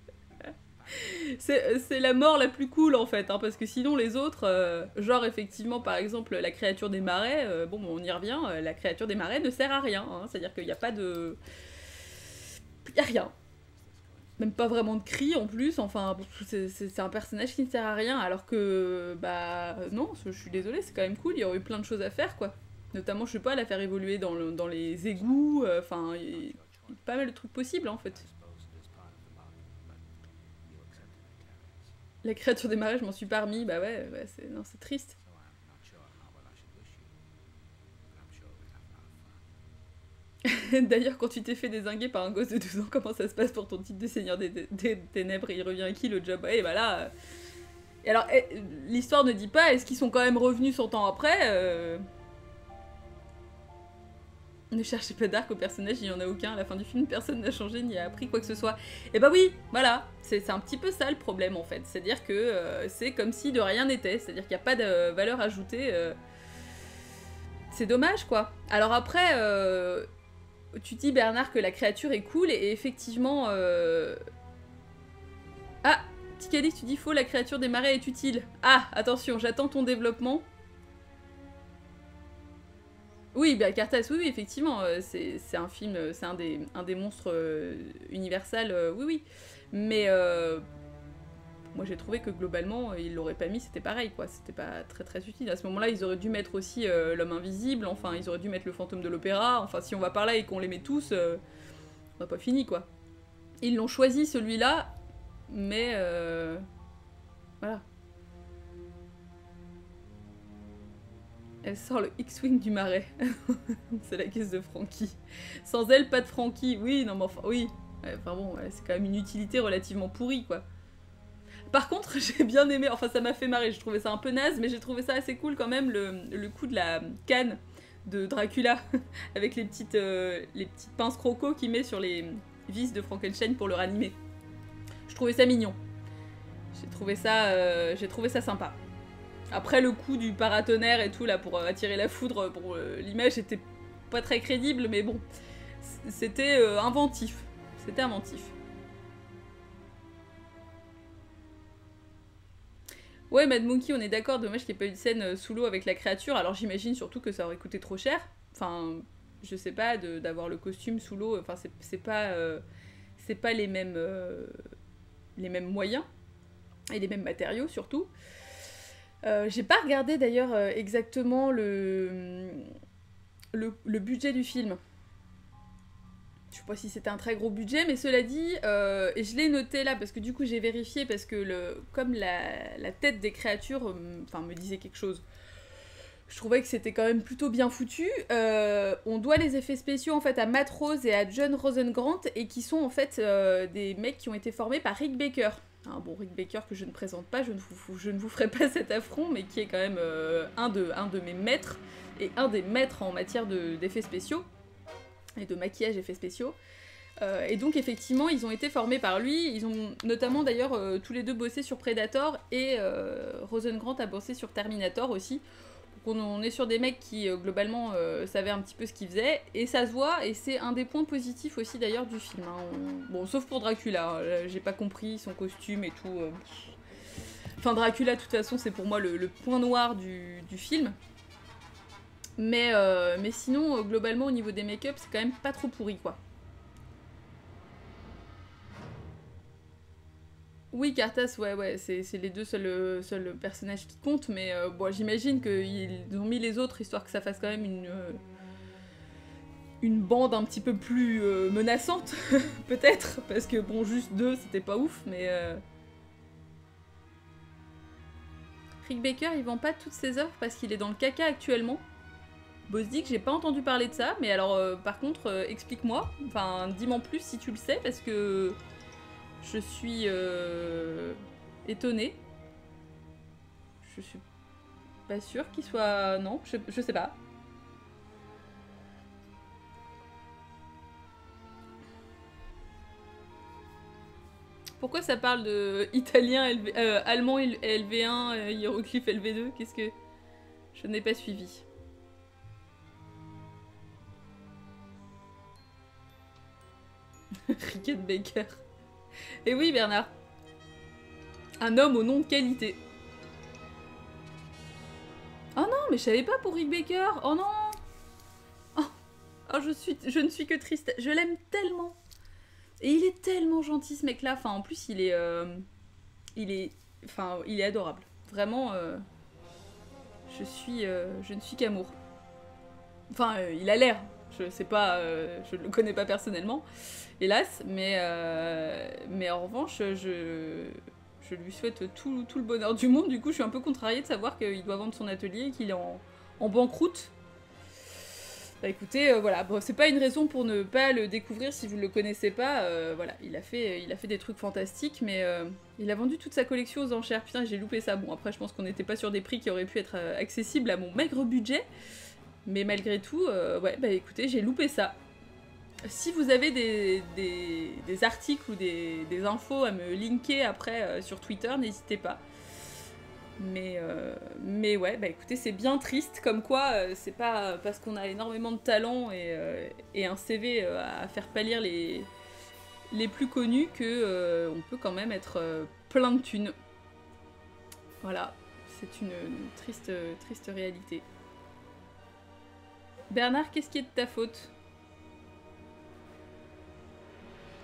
C'est la mort la plus cool en fait, hein, parce que sinon les autres, genre effectivement par exemple la créature des marais, bon on y revient, la créature des marais ne sert à rien, hein, c'est-à-dire qu'il n'y a pas de... Il n'y a rien. Même pas vraiment de cri en plus, enfin c'est un personnage qui ne sert à rien, alors que bah non, je suis désolée, c'est quand même cool, il y aurait eu plein de choses à faire quoi. Notamment, je sais pas, la faire évoluer dans les égouts, enfin, il y a pas mal de trucs possibles en fait. La créature des marais, je m'en suis pas remis, bah ouais, c'est triste. D'ailleurs, quand tu t'es fait dézinguer par un gosse de 12 ans, comment ça se passe pour ton titre de seigneur des ténèbres? Il revient à qui le job? Et bah là... Et alors, l'histoire ne dit pas, est-ce qu'ils sont quand même revenus 100 ans après Ne cherchez pas d'arc au personnage, il n'y en a aucun. À la fin du film, personne n'a changé ni a appris quoi que ce soit. Et bah oui, voilà, c'est un petit peu ça le problème en fait. C'est-à-dire que c'est comme si de rien n'était. C'est-à-dire qu'il n'y a pas de valeur ajoutée. C'est dommage quoi. Alors après, tu dis Bernard que la créature est cool et effectivement... Ah, Ticalix, tu dis faux, la créature des marais est utile. Ah, attention, j'attends ton développement. Oui, bah Cartas, oui, effectivement, c'est un film, c'est un des monstres Universal, oui. Mais moi j'ai trouvé que globalement, ils l'auraient pas mis, c'était pareil, quoi. C'était pas très utile. À ce moment-là, ils auraient dû mettre aussi l'homme invisible, enfin, ils auraient dû mettre le fantôme de l'opéra. Enfin, si on va par là et qu'on les met tous, on n'a pas fini, quoi. Ils l'ont choisi, celui-là, mais... voilà. Elle sort le X-Wing du marais. C'est la caisse de Frankie. Sans elle, pas de Frankie. Oui, non mais enfin, oui. Enfin bon, c'est quand même une utilité relativement pourrie, quoi. Par contre, j'ai bien aimé, enfin ça m'a fait marrer, je trouvais ça un peu naze, mais j'ai trouvé ça assez cool quand même, le coup de la canne de Dracula, avec les petites pinces croco qu'il met sur les vis de Frankenstein pour le ranimer. Je trouvais ça mignon. J'ai trouvé ça sympa. Après le coup du paratonnerre et tout là pour attirer la foudre, pour l'image était pas très crédible, mais bon, c'était inventif. C'était inventif. Ouais, Mad Monkey, on est d'accord, dommage qu'il n'y ait pas eu de scène sous l'eau avec la créature, alors j'imagine surtout que ça aurait coûté trop cher. Enfin, je sais pas, d'avoir le costume sous l'eau, enfin c'est pas les mêmes moyens, et les mêmes matériaux surtout. J'ai pas regardé d'ailleurs exactement le budget du film. Je sais pas si c'était un très gros budget, mais cela dit, et je l'ai noté là parce que du coup j'ai vérifié parce que comme la tête des créatures me disait quelque chose, je trouvais que c'était quand même plutôt bien foutu. On doit les effets spéciaux en fait à Matt Rose et à John Rosengrant et qui sont en fait des mecs qui ont été formés par Rick Baker. Hein, bon, Rick Baker que je ne présente pas, je ne vous ferai pas cet affront, mais qui est quand même un de mes maîtres et un des maîtres en matière d'effets spéciaux et de maquillage effets spéciaux. Et donc effectivement ils ont été formés par lui, ils ont notamment d'ailleurs tous les deux bossé sur Predator et Rosengrant a bossé sur Terminator aussi. Donc on est sur des mecs qui globalement savaient un petit peu ce qu'ils faisaient et ça se voit et c'est un des points positifs aussi d'ailleurs du film. Hein. Bon sauf pour Dracula, hein. J'ai pas compris son costume et tout. Enfin Dracula de toute façon c'est pour moi le point noir du film. Mais sinon, globalement, au niveau des make-up, c'est quand même pas trop pourri, quoi. Oui, Cartas, ouais, c'est les deux seuls personnages qui comptent, mais bon, j'imagine qu'ils ont mis les autres, histoire que ça fasse quand même une bande un petit peu plus menaçante, peut-être, parce que bon, juste deux, c'était pas ouf, mais... Rick Baker, il vend pas toutes ses œuvres parce qu'il est dans le caca actuellement. Bosdick, j'ai pas entendu parler de ça, mais alors par contre, explique-moi, enfin dis-moi plus si tu le sais, parce que je suis étonnée. Je suis pas sûre qu'il soit... Non, je sais pas. Pourquoi ça parle de italien, allemand LV1, hiéroglyphe LV2? Qu'est-ce que... Je n'ai pas suivi. Rickenbacker. Et oui, Bernard. Un homme au nom de qualité. Oh non, mais je savais pas pour Rick Baker. Oh non. Oh, je ne suis que triste. Je l'aime tellement. Et il est tellement gentil ce mec-là. Enfin, en plus, il est adorable. Vraiment, je ne suis qu'amour. Enfin, il a l'air. Je sais pas, je ne le connais pas personnellement, hélas, mais en revanche, je lui souhaite tout le bonheur du monde. Du coup, je suis un peu contrariée de savoir qu'il doit vendre son atelier et qu'il est en banqueroute. Bah écoutez, voilà, bon, c'est pas une raison pour ne pas le découvrir si vous le connaissez pas. Voilà, il a fait des trucs fantastiques, mais il a vendu toute sa collection aux enchères. Putain, j'ai loupé ça. Bon, après, je pense qu'on n'était pas sur des prix qui auraient pu être accessibles à mon maigre budget. Mais malgré tout, ouais, bah écoutez, j'ai loupé ça. Si vous avez des articles ou des infos à me linker après sur Twitter, n'hésitez pas. Mais ouais, bah écoutez, c'est bien triste, comme quoi c'est pas parce qu'on a énormément de talent et un CV à faire pâlir les plus connus que on peut quand même être plein de thunes. Voilà, c'est une triste réalité. Bernard, qu'est-ce qui est de ta faute?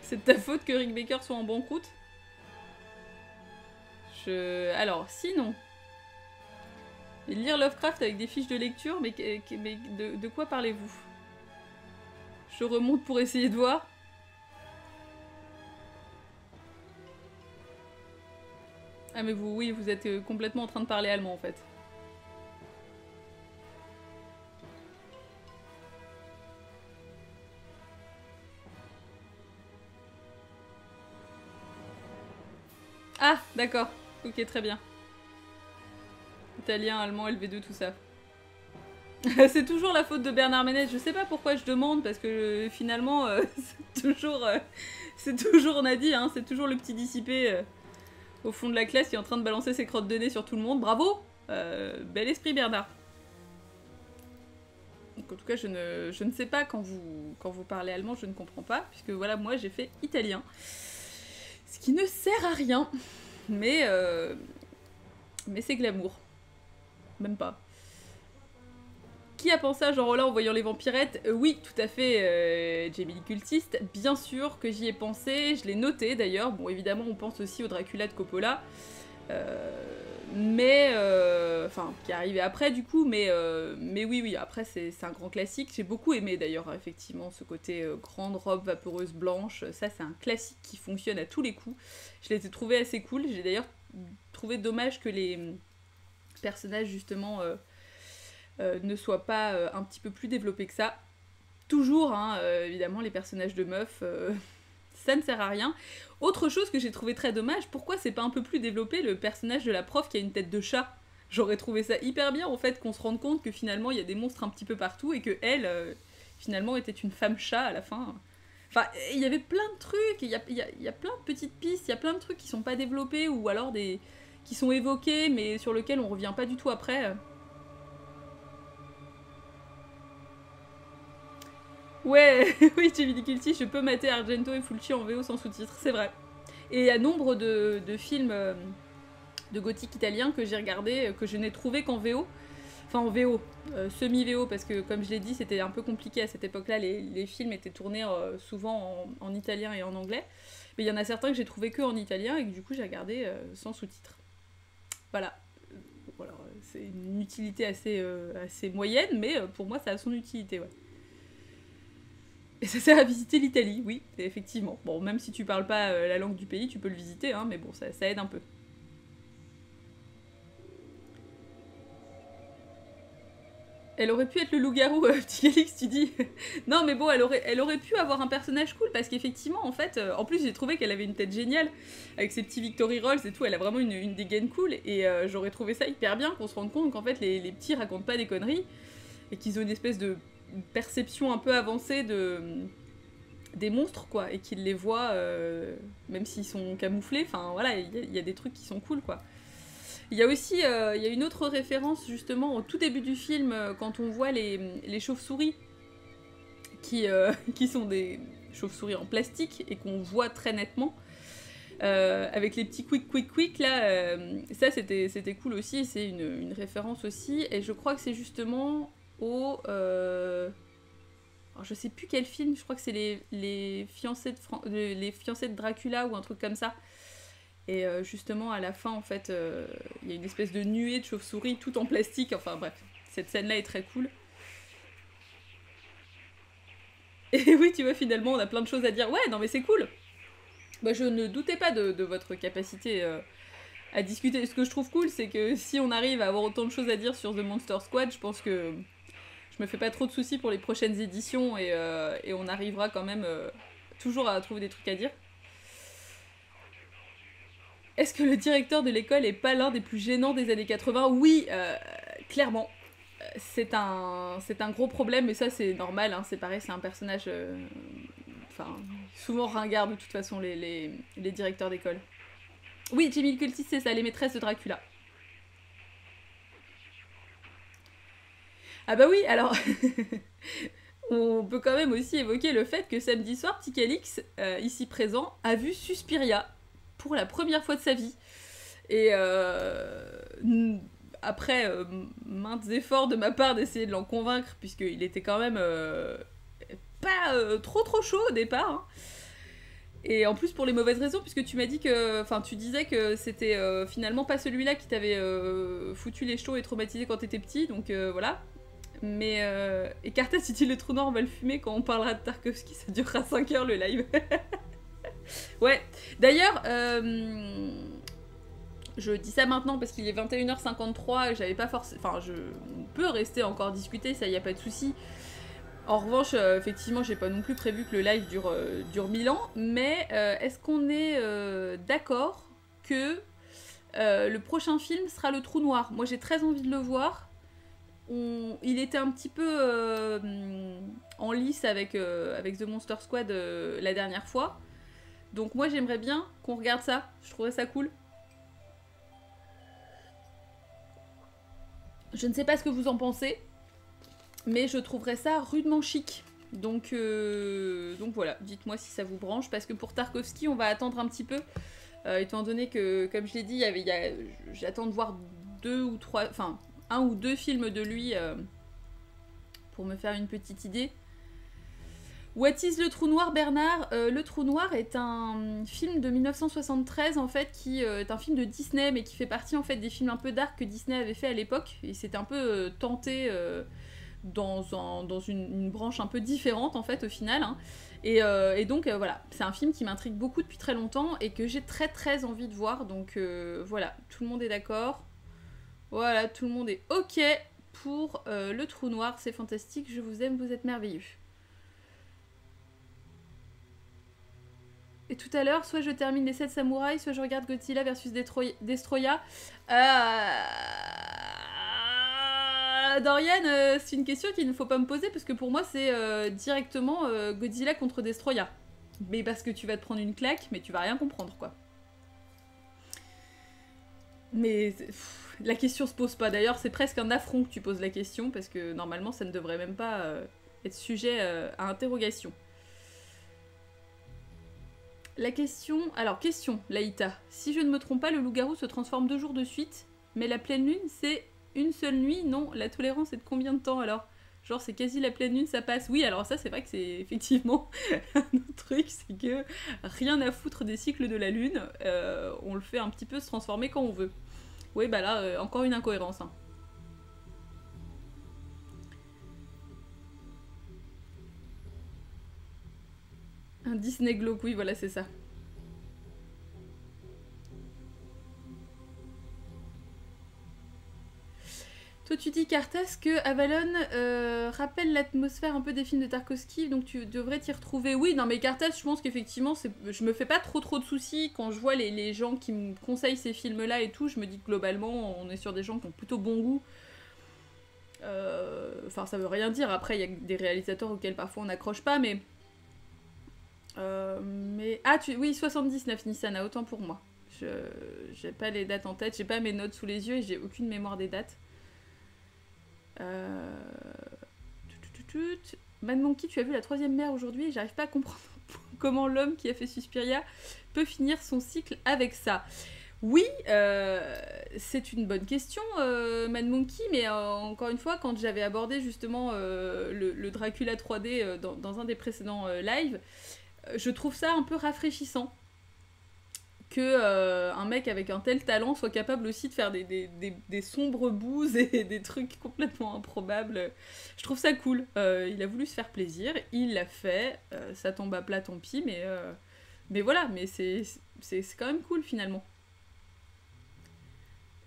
C'est de ta faute que Rick Baker soit en banqueroute? Alors, sinon... Lire Lovecraft avec des fiches de lecture, mais de quoi parlez-vous? Je remonte pour essayer de voir. Ah mais oui, vous êtes complètement en train de parler allemand en fait. Ah, d'accord. Ok, très bien. Italien, allemand, LV2, tout ça. C'est toujours la faute de Bernard Ménez. Je sais pas pourquoi je demande, parce que finalement, c'est toujours, on a dit, hein, c'est toujours le petit dissipé au fond de la classe qui est en train de balancer ses crottes de nez sur tout le monde. Bravo, bel esprit Bernard. Donc, en tout cas, je ne sais pas quand vous parlez allemand, je ne comprends pas, puisque voilà, moi j'ai fait italien. Ce qui ne sert à rien, mais c'est glamour. Même pas. Qui a pensé à genre là en voyant les vampirettes? Oui, tout à fait, Jamie Lee Cultiste. Bien sûr que j'y ai pensé, je l'ai noté d'ailleurs. Bon, évidemment, on pense aussi au Dracula de Coppola. Enfin, qui est arrivé après du coup, mais oui, après c'est un grand classique. J'ai beaucoup aimé d'ailleurs, effectivement, ce côté grande robe vaporeuse blanche. Ça, c'est un classique qui fonctionne à tous les coups. Je l'ai trouvé assez cool. J'ai d'ailleurs trouvé dommage que les personnages, justement, ne soient pas un petit peu plus développés que ça. Toujours, hein, évidemment, les personnages de meufs, ça ne sert à rien. Autre chose que j'ai trouvé très dommage, pourquoi c'est pas un peu plus développé le personnage de la prof qui a une tête de chat? J'aurais trouvé ça hyper bien, en fait, qu'on se rende compte que finalement, il y a des monstres un petit peu partout et que elle, finalement, était une femme chat à la fin. Enfin, il y avait plein de trucs, il y a plein de petites pistes, il y a plein de trucs qui sont pas développés ou alors qui sont évoqués mais sur lesquels on revient pas du tout après. Ouais, oui, Jamie Lee Curtis, je peux mater Argento et Fulci en VO sans sous-titres, c'est vrai. Et il y a nombre de films de gothique italien que j'ai regardé, que je n'ai trouvé qu'en VO. Enfin, en VO, semi-VO, parce que comme je l'ai dit, c'était un peu compliqué à cette époque-là, les films étaient tournés souvent en italien et en anglais. Mais il y en a certains que j'ai trouvé que en italien et que du coup j'ai regardé sans sous-titres. Voilà. Bon, alors, c'est une utilité assez moyenne, mais pour moi ça a son utilité, ouais. Et ça sert à visiter l'Italie, oui, effectivement. Bon, même si tu parles pas la langue du pays, tu peux le visiter, hein, mais bon, ça aide un peu. Elle aurait pu être le loup-garou, petit Alix, tu dis. Non, mais bon, elle aurait pu avoir un personnage cool, parce qu'effectivement, en fait, en plus, j'ai trouvé qu'elle avait une tête géniale, avec ses petits Victory Rolls et tout, elle a vraiment une dégaine cool, et j'aurais trouvé ça hyper bien qu'on se rende compte qu'en fait, les petits racontent pas des conneries, et qu'ils ont une espèce de perception un peu avancée des monstres, quoi, et qu'ils les voient, même s'ils sont camouflés, enfin, voilà, il y a des trucs qui sont cool, quoi. Il y a aussi il y a une autre référence justement au tout début du film quand on voit les chauves-souris qui sont des chauves-souris en plastique et qu'on voit très nettement avec les petits quick là, ça c'était cool aussi, c'est une référence aussi et je crois que c'est justement au alors je sais plus quel film, je crois que c'est les fiancés les fiancés de Dracula ou un truc comme ça. Et justement, à la fin, en fait, il y a une espèce de nuée de chauves-souris tout en plastique. Enfin bref, cette scène-là est très cool. Et oui, tu vois, finalement, on a plein de choses à dire. Ouais, non mais c'est cool. Bah, je ne doutais pas de votre capacité à discuter. Ce que je trouve cool, c'est que si on arrive à avoir autant de choses à dire sur The Monster Squad, je pense que je me fais pas trop de soucis pour les prochaines éditions et on arrivera quand même toujours à trouver des trucs à dire. Est-ce que le directeur de l'école est pas l'un des plus gênants des années 80? Oui, clairement. C'est un gros problème, mais ça c'est normal, hein, c'est pareil, c'est un personnage enfin, souvent ringard de toute façon, les directeurs d'école. Oui, Jamie Lee Curtis, c'est ça, les maîtresses de Dracula. Ah bah oui, alors... On peut quand même aussi évoquer le fait que samedi soir, Petit Calix, ici présent, a vu Suspiria pour la première fois de sa vie. Et après maintes efforts de ma part d'essayer de l'en convaincre, puisqu'il était quand même pas trop chaud au départ. Hein. Et en plus pour les mauvaises raisons, puisque tu m'as dit que... Enfin, tu disais que c'était finalement pas celui-là qui t'avait foutu les cheveux et traumatisé quand t'étais petit, donc voilà. Mais écartez si le trou noir, on va le fumer quand on parlera de Tarkovsky, ça durera 5 heures le live. Ouais, d'ailleurs, je dis ça maintenant parce qu'il est 21h53 et j'avais pas forcément... Enfin, on peut rester encore discuter, ça y a pas de souci. En revanche, effectivement, j'ai pas non plus prévu que le live dure 1000 ans, mais est-ce qu'on est, d'accord que le prochain film sera Le Trou Noir? Moi, j'ai très envie de le voir. Il était un petit peu en lice avec The Monster Squad la dernière fois. Donc moi j'aimerais bien qu'on regarde ça. Je trouverais ça cool. Je ne sais pas ce que vous en pensez, mais je trouverais ça rudement chic. Donc voilà, dites-moi si ça vous branche, parce que pour Tarkovsky, on va attendre un petit peu, étant donné que, comme je l'ai dit, j'attends de voir 2 ou 3... Enfin, 1 ou 2 films de lui pour me faire une petite idée. What is le Trou Noir, Bernard? Le Trou Noir est un film de 1973 en fait, qui est un film de Disney, mais qui fait partie en fait des films un peu dark que Disney avait fait à l'époque, et c'était un peu tenté dans une branche un peu différente en fait au final. Hein. Et donc voilà, c'est un film qui m'intrigue beaucoup depuis très longtemps et que j'ai très très envie de voir, donc voilà, tout le monde est d'accord. Voilà, tout le monde est ok pour le Trou Noir, c'est fantastique, je vous aime, vous êtes merveilleux. Et tout à l'heure, soit je termine les 7 samouraïs, soit je regarde Godzilla versus Destroya. Dorian, c'est une question qu'il ne faut pas me poser, parce que pour moi, c'est directement Godzilla contre Destroya. Mais parce que tu vas te prendre une claque, mais tu vas rien comprendre, quoi. Mais la question se pose pas. D'ailleurs, c'est presque un affront que tu poses la question, parce que normalement, ça ne devrait même pas être sujet à interrogation. La question... Alors, question, Laïta. Si je ne me trompe pas, le loup-garou se transforme 2 jours de suite, mais la pleine lune, c'est une seule nuit. Non, la tolérance est de combien de temps, alors? Genre, c'est quasi la pleine lune, ça passe. Oui, alors ça, c'est vrai que c'est effectivement un autre truc, c'est que rien à foutre des cycles de la lune. On le fait un petit peu se transformer quand on veut. Oui, bah là, encore une incohérence. Hein. Un Disney Glauque, oui, voilà, c'est ça. Toi, tu dis, Cartas, que Avalon rappelle l'atmosphère un peu des films de Tarkovsky, donc tu devrais t'y retrouver. Oui, non, mais Cartas, je pense qu'effectivement, je me fais pas trop de soucis quand je vois les gens qui me conseillent ces films-là et tout. Je me dis que globalement, on est sur des gens qui ont plutôt bon goût. Enfin, ça veut rien dire. Après, il y a des réalisateurs auxquels parfois on n'accroche pas, mais... Ah, oui, 79, Nissana, autant pour moi. J'ai pas les dates en tête, j'ai pas mes notes sous les yeux et j'ai aucune mémoire des dates. Mad Monkey, tu as vu la 3e mer aujourd'hui et j'arrive pas à comprendre comment l'homme qui a fait Suspiria peut finir son cycle avec ça. Oui, c'est une bonne question, Mad Monkey, mais encore une fois, quand j'avais abordé justement le Dracula 3D dans un des précédents lives, je trouve ça un peu rafraîchissant que un mec avec un tel talent soit capable aussi de faire des sombres bouses et des trucs complètement improbables. Je trouve ça cool. Il a voulu se faire plaisir, il l'a fait, ça tombe à plat, tant pis, mais voilà, mais c'est quand même cool finalement.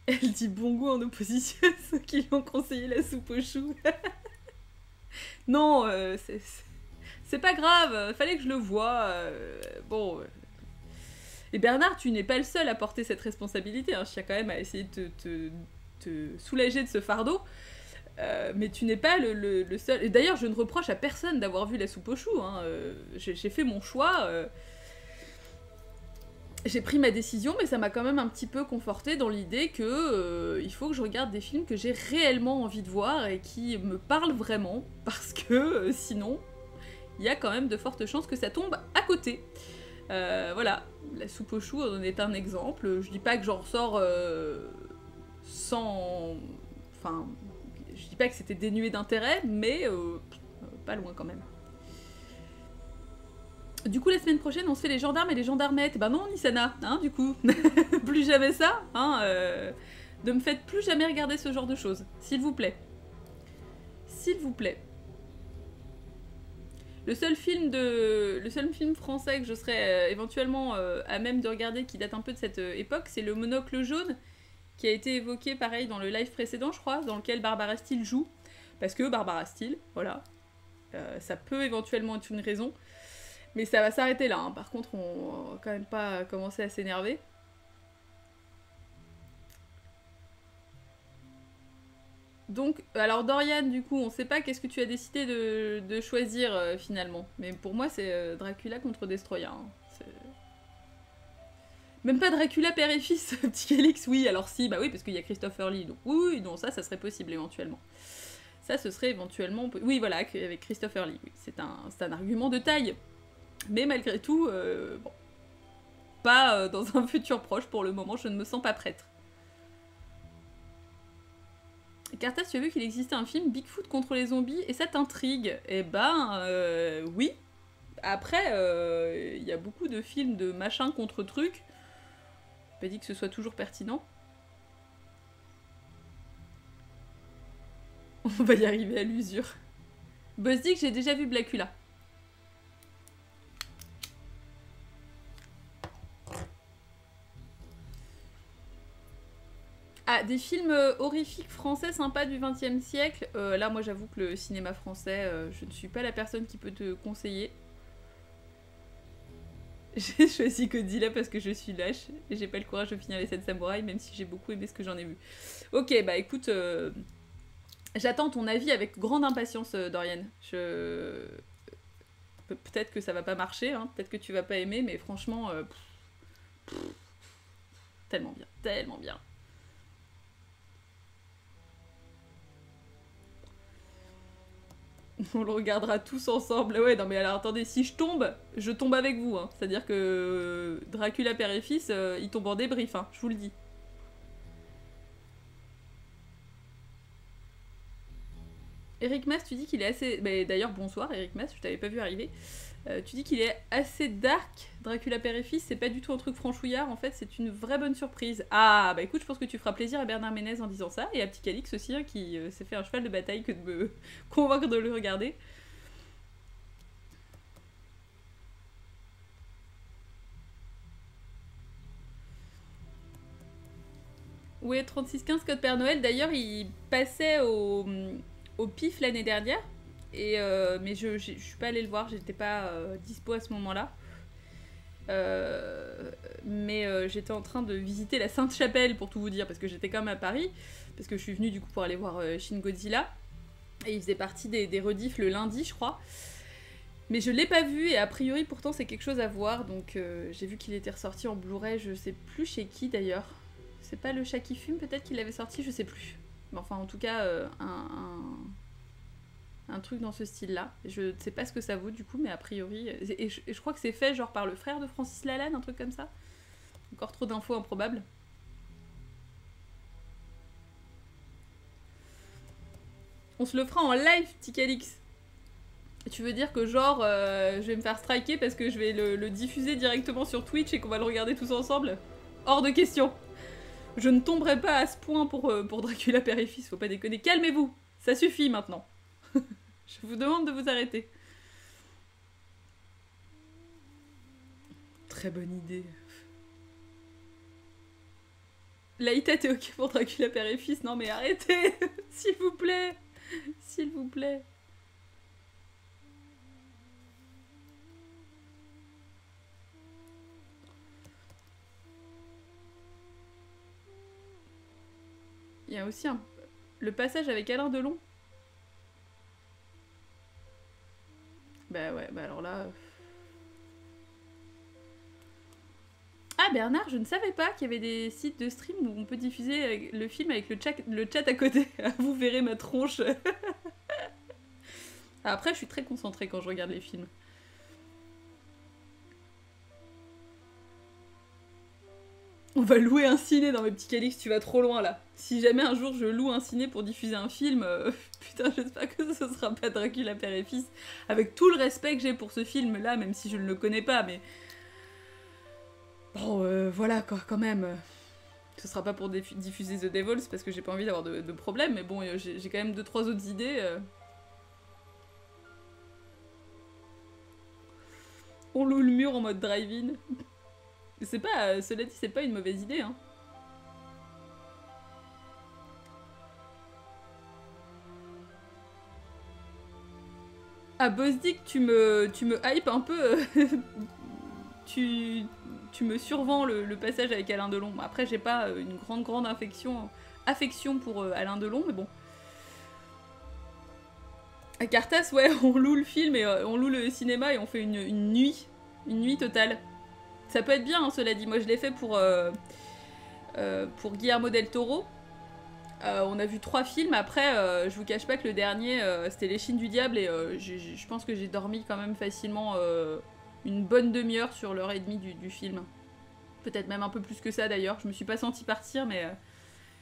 Elle dit bon goût en opposition à ceux qui lui ont conseillé la soupe aux choux. Non, c'est pas grave, fallait que je le voie. Bon. Et Bernard, tu n'es pas le seul à porter cette responsabilité. Hein. Je tiens quand même à essayer de te soulager de ce fardeau. Mais tu n'es pas le seul. Et d'ailleurs, je ne reproche à personne d'avoir vu la soupe aux choux. Hein. J'ai fait mon choix. J'ai pris ma décision, mais ça m'a quand même un petit peu confortée dans l'idée que il faut que je regarde des films que j'ai réellement envie de voir et qui me parlent vraiment. Parce que sinon, il y a quand même de fortes chances que ça tombe à côté. Voilà, la soupe aux choux en est un exemple. Je dis pas que j'en ressors sans... Enfin, je dis pas que c'était dénué d'intérêt, mais pas loin quand même. Du coup, la semaine prochaine, on se fait les gendarmes et les gendarmettes. Ben non, Nissana, hein, du coup. Plus jamais ça, hein. Ne me faites plus jamais regarder ce genre de choses, s'il vous plaît. S'il vous plaît. Le seul film français que je serais éventuellement à même de regarder, qui date un peu de cette époque, c'est Le Monocle Jaune, qui a été évoqué pareil dans le live précédent, je crois, dans lequel Barbara Steele joue. Parce que Barbara Steele, voilà. Ça peut éventuellement être une raison. Mais ça va s'arrêter là. Hein. Par contre, on va quand même pas commencer à s'énerver. Donc, alors Dorian, du coup, on sait pas qu'est-ce que tu as décidé de choisir finalement. Mais pour moi, c'est Dracula contre Destroya. Hein. Même pas Dracula père et fils, petit Calix, oui, alors si, bah oui, parce qu'il y a Christopher Lee. Donc oui, non, ça serait possible éventuellement. Ça, ce serait éventuellement... Oui, voilà, avec Christopher Lee. Oui. C'est un argument de taille. Mais malgré tout, bon, pas dans un futur proche pour le moment, je ne me sens pas prête. Cartas, tu as vu qu'il existait un film Bigfoot contre les zombies et ça t'intrigue? Eh ben, oui. Après, il y a beaucoup de films de machin contre truc. Pas dit que ce soit toujours pertinent. On va y arriver à l'usure. Buzz dit que j'ai déjà vu Blackula. Ah, des films horrifiques français sympas du XXe siècle. Là, moi, j'avoue que le cinéma français, je ne suis pas la personne qui peut te conseiller. J'ai choisi Godzilla parce que je suis lâche et j'ai pas le courage de finir les 7 samouraïs, même si j'ai beaucoup aimé ce que j'en ai vu. Ok, bah écoute, j'attends ton avis avec grande impatience, Dorian. Peut-être que ça va pas marcher, hein, peut-être que tu vas pas aimer, mais franchement, tellement bien, tellement bien. On le regardera tous ensemble. Ouais, non mais alors attendez, si je tombe avec vous. Hein. C'est-à-dire que Dracula père et fils, il tombe en débrief, hein, je vous le dis. Eric Mas, tu dis qu'il est assez... Bah, d'ailleurs, bonsoir Eric Mas, je t'avais pas vu arriver. Tu dis qu'il est assez dark, Dracula père et fils, c'est pas du tout un truc franchouillard, en fait, c'est une vraie bonne surprise. Ah, bah écoute, je pense que tu feras plaisir à Bernard Ménez en disant ça, et à Petit Calix aussi, hein, qui s'est fait un cheval de bataille que de me convaincre de le regarder. Ouais, 3615 Code Père Noël, d'ailleurs, il passait au PIF l'année dernière, et, mais je suis pas allée le voir, j'étais pas dispo à ce moment-là. Mais j'étais en train de visiter la Sainte-Chapelle pour tout vous dire, parce que j'étais quand même à Paris, parce que je suis venue du coup pour aller voir Shin Godzilla, et il faisait partie des rediffs le lundi, je crois. Mais je l'ai pas vu, et a priori pourtant c'est quelque chose à voir, donc j'ai vu qu'il était ressorti en Blu-ray, je sais plus chez qui d'ailleurs. C'est pas le chat qui fume peut-être qu'il l'avait sorti, je sais plus. Mais enfin en tout cas un truc dans ce style-là. Je ne sais pas ce que ça vaut du coup, mais a priori... Et je crois que c'est fait genre par le frère de Francis Lalanne, un truc comme ça. Encore trop d'infos improbables. On se le fera en live, Tikalix. Tu veux dire que genre, je vais me faire striker parce que je vais le diffuser directement sur Twitch et qu'on va le regarder tous ensemble? Hors de question. Je ne tomberai pas à ce point pour Dracula père et fils, faut pas déconner. Calmez-vous, ça suffit maintenant. Je vous demande de vous arrêter. Très bonne idée. Laïta, t'es ok pour Dracula père et fils? Non mais arrêtez. S'il vous plaît. S'il vous plaît. Il y a aussi le passage avec Alain Delon. Bah ouais, bah alors là... Ah Bernard, je ne savais pas qu'il y avait des sites de stream où on peut diffuser le film avec le chat à côté. Vous verrez ma tronche. Après, je suis très concentrée quand je regarde les films. On va louer un ciné dans mes petits Calix, tu vas trop loin là. Si jamais un jour je loue un ciné pour diffuser un film, putain, j'espère que ce sera pas Dracula père et fils. Avec tout le respect que j'ai pour ce film là, même si je ne le connais pas, mais... Bon, voilà quoi, quand même. Ce sera pas pour diffuser The Devils parce que j'ai pas envie d'avoir de problème, mais bon, j'ai quand même 2-3 autres idées. On loue le mur en mode drive-in. C'est pas, cela dit, c'est pas une mauvaise idée, hein. Ah, Bosdick, tu me hype un peu. tu me survends le passage avec Alain Delon. Après, j'ai pas une grande affection pour Alain Delon, mais bon. À Cartas, ouais, on loue le film et on loue le cinéma et on fait une nuit totale. Ça peut être bien, hein, cela dit. Moi, je l'ai fait pour Guillermo del Toro. On a vu 3 films. Après, je vous cache pas que le dernier, c'était Les Chines du Diable et je pense que j'ai dormi quand même facilement une bonne demi-heure sur l'heure et demie du film. Peut-être même un peu plus que ça d'ailleurs. Je me suis pas sentie partir, mais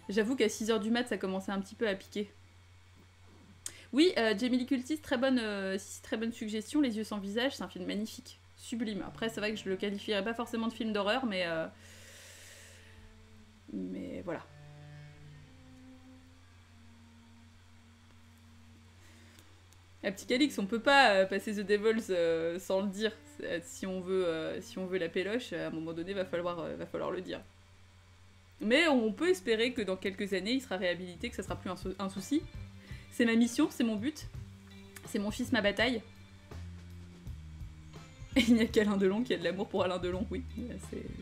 J'avoue qu'à 6h du mat, ça commençait un petit peu à piquer. Oui, Jamie Lee Curtis, très bonne suggestion. Les yeux sans visage, c'est un film magnifique, sublime. Après, c'est vrai que je le qualifierais pas forcément de film d'horreur, mais voilà. La petite Calix, on peut pas passer The Devils sans le dire. Si on veut la péloche, à un moment donné, va falloir le dire. Mais on peut espérer que dans quelques années, il sera réhabilité, que ça sera plus un souci. C'est ma mission, c'est mon but. C'est mon fils, ma bataille. Et il n'y a qu'Alain Delon qui a de l'amour pour Alain Delon, oui.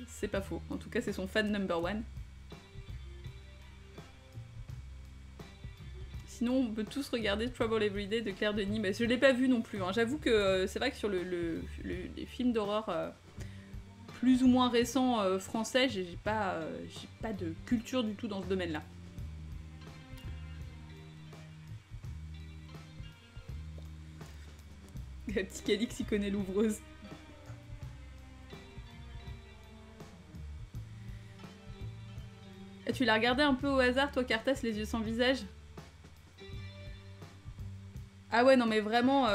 C'est pas faux. En tout cas, c'est son fan number one. Sinon, on peut tous regarder Trouble Every Day de Claire Denis. Mais je l'ai pas vu non plus. Hein. J'avoue que c'est vrai que sur les films d'horreur plus ou moins récents français, j'ai pas de culture du tout dans ce domaine-là. La petite Calix, il connaît l'ouvreuse. Et tu l'as regardé un peu au hasard, toi, Cartas, Les yeux sans visage? Ah ouais, non mais vraiment...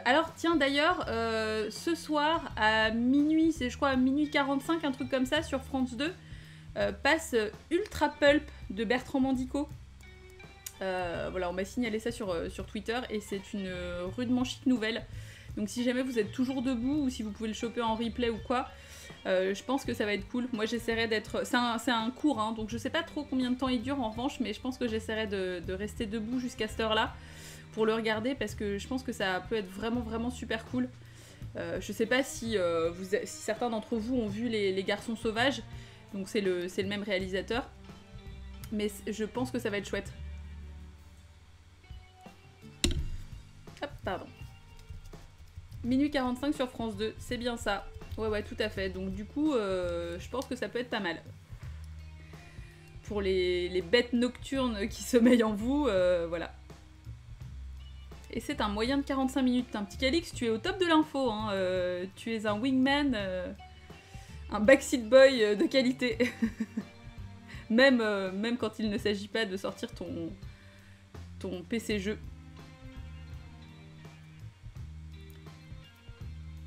Alors tiens, d'ailleurs, ce soir, à minuit, c'est je crois à minuit 45, un truc comme ça, sur France 2, passe Ultra Pulp de Bertrand Mandico. Voilà, on m'a signalé ça sur Twitter, et c'est une rudement chic nouvelle. Donc si jamais vous êtes toujours debout, ou si vous pouvez le choper en replay ou quoi, je pense que ça va être cool. Moi j'essaierai d'être... C'est un cours, hein, donc je sais pas trop combien de temps il dure en revanche, mais je pense que j'essaierai de rester debout jusqu'à cette heure-là pour le regarder, parce que je pense que ça peut être vraiment vraiment super cool. Je sais pas si certains d'entre vous ont vu les Garçons Sauvages, donc c'est le même réalisateur, mais je pense que ça va être chouette. Hop, pardon. Minuit 45 sur France 2, c'est bien ça. Ouais, tout à fait. Donc du coup, je pense que ça peut être pas mal. Pour les bêtes nocturnes qui sommeillent en vous, voilà. Et c'est un moyen de 45 minutes. Un petit Calix, tu es au top de l'info. Hein. Tu es un wingman, un backseat boy de qualité. même quand il ne s'agit pas de sortir ton PC jeu.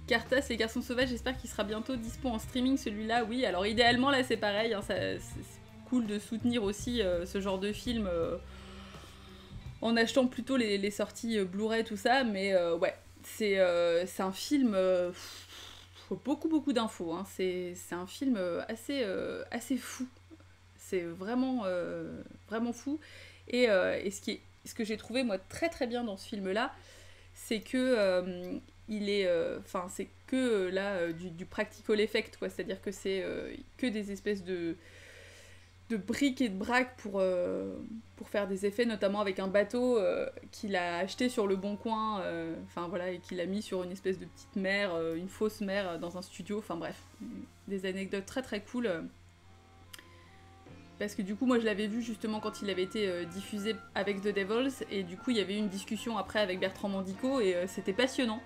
Cartas, Les Garçons Sauvages, j'espère qu'il sera bientôt dispo en streaming, celui-là, oui. Alors idéalement, là, c'est pareil, hein, c'est cool de soutenir aussi ce genre de film en achetant plutôt les sorties Blu-ray, tout ça, mais ouais, c'est un film... beaucoup d'infos, hein. C'est un film assez fou. C'est vraiment fou. Et ce que j'ai trouvé, moi, très très bien dans ce film-là, c'est que... c'est que là du practical effect, quoi. C'est-à-dire que c'est que des espèces de briques et de braques pour faire des effets, notamment avec un bateau qu'il a acheté sur le Bon Coin, voilà, et qu'il a mis sur une espèce de petite mer, une fausse mer dans un studio, enfin bref, des anecdotes très très cool. Parce que du coup, moi je l'avais vu justement quand il avait été diffusé avec The Devils, et du coup il y avait eu une discussion après avec Bertrand Mandico, et c'était passionnant.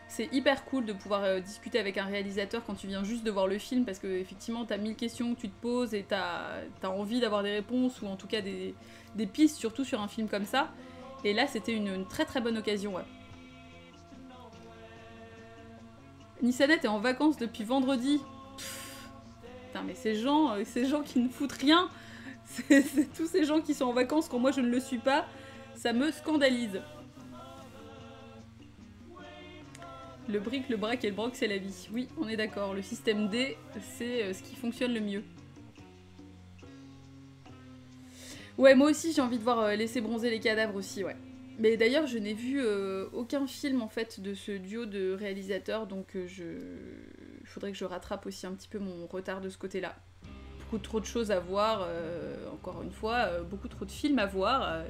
C'est hyper cool de pouvoir discuter avec un réalisateur quand tu viens juste de voir le film, parce que effectivement t'as 1000 questions que tu te poses et t'as envie d'avoir des réponses, ou en tout cas des pistes, surtout sur un film comme ça. Et là c'était une très très bonne occasion, ouais. Nissanette est en vacances depuis vendredi. Putain, mais ces gens qui ne foutent rien, c'est tous ces gens qui sont en vacances quand moi je ne le suis pas, ça me scandalise. Le brick, le braque et le broc, c'est la vie. Oui, on est d'accord. Le système D, c'est ce qui fonctionne le mieux. Ouais, moi aussi, j'ai envie de voir Laisser bronzer les cadavres aussi, ouais. Mais d'ailleurs, je n'ai vu aucun film, en fait, de ce duo de réalisateurs, donc il faudrait que je rattrape aussi un petit peu mon retard de ce côté-là. Beaucoup trop de choses à voir, encore une fois, beaucoup trop de films à voir,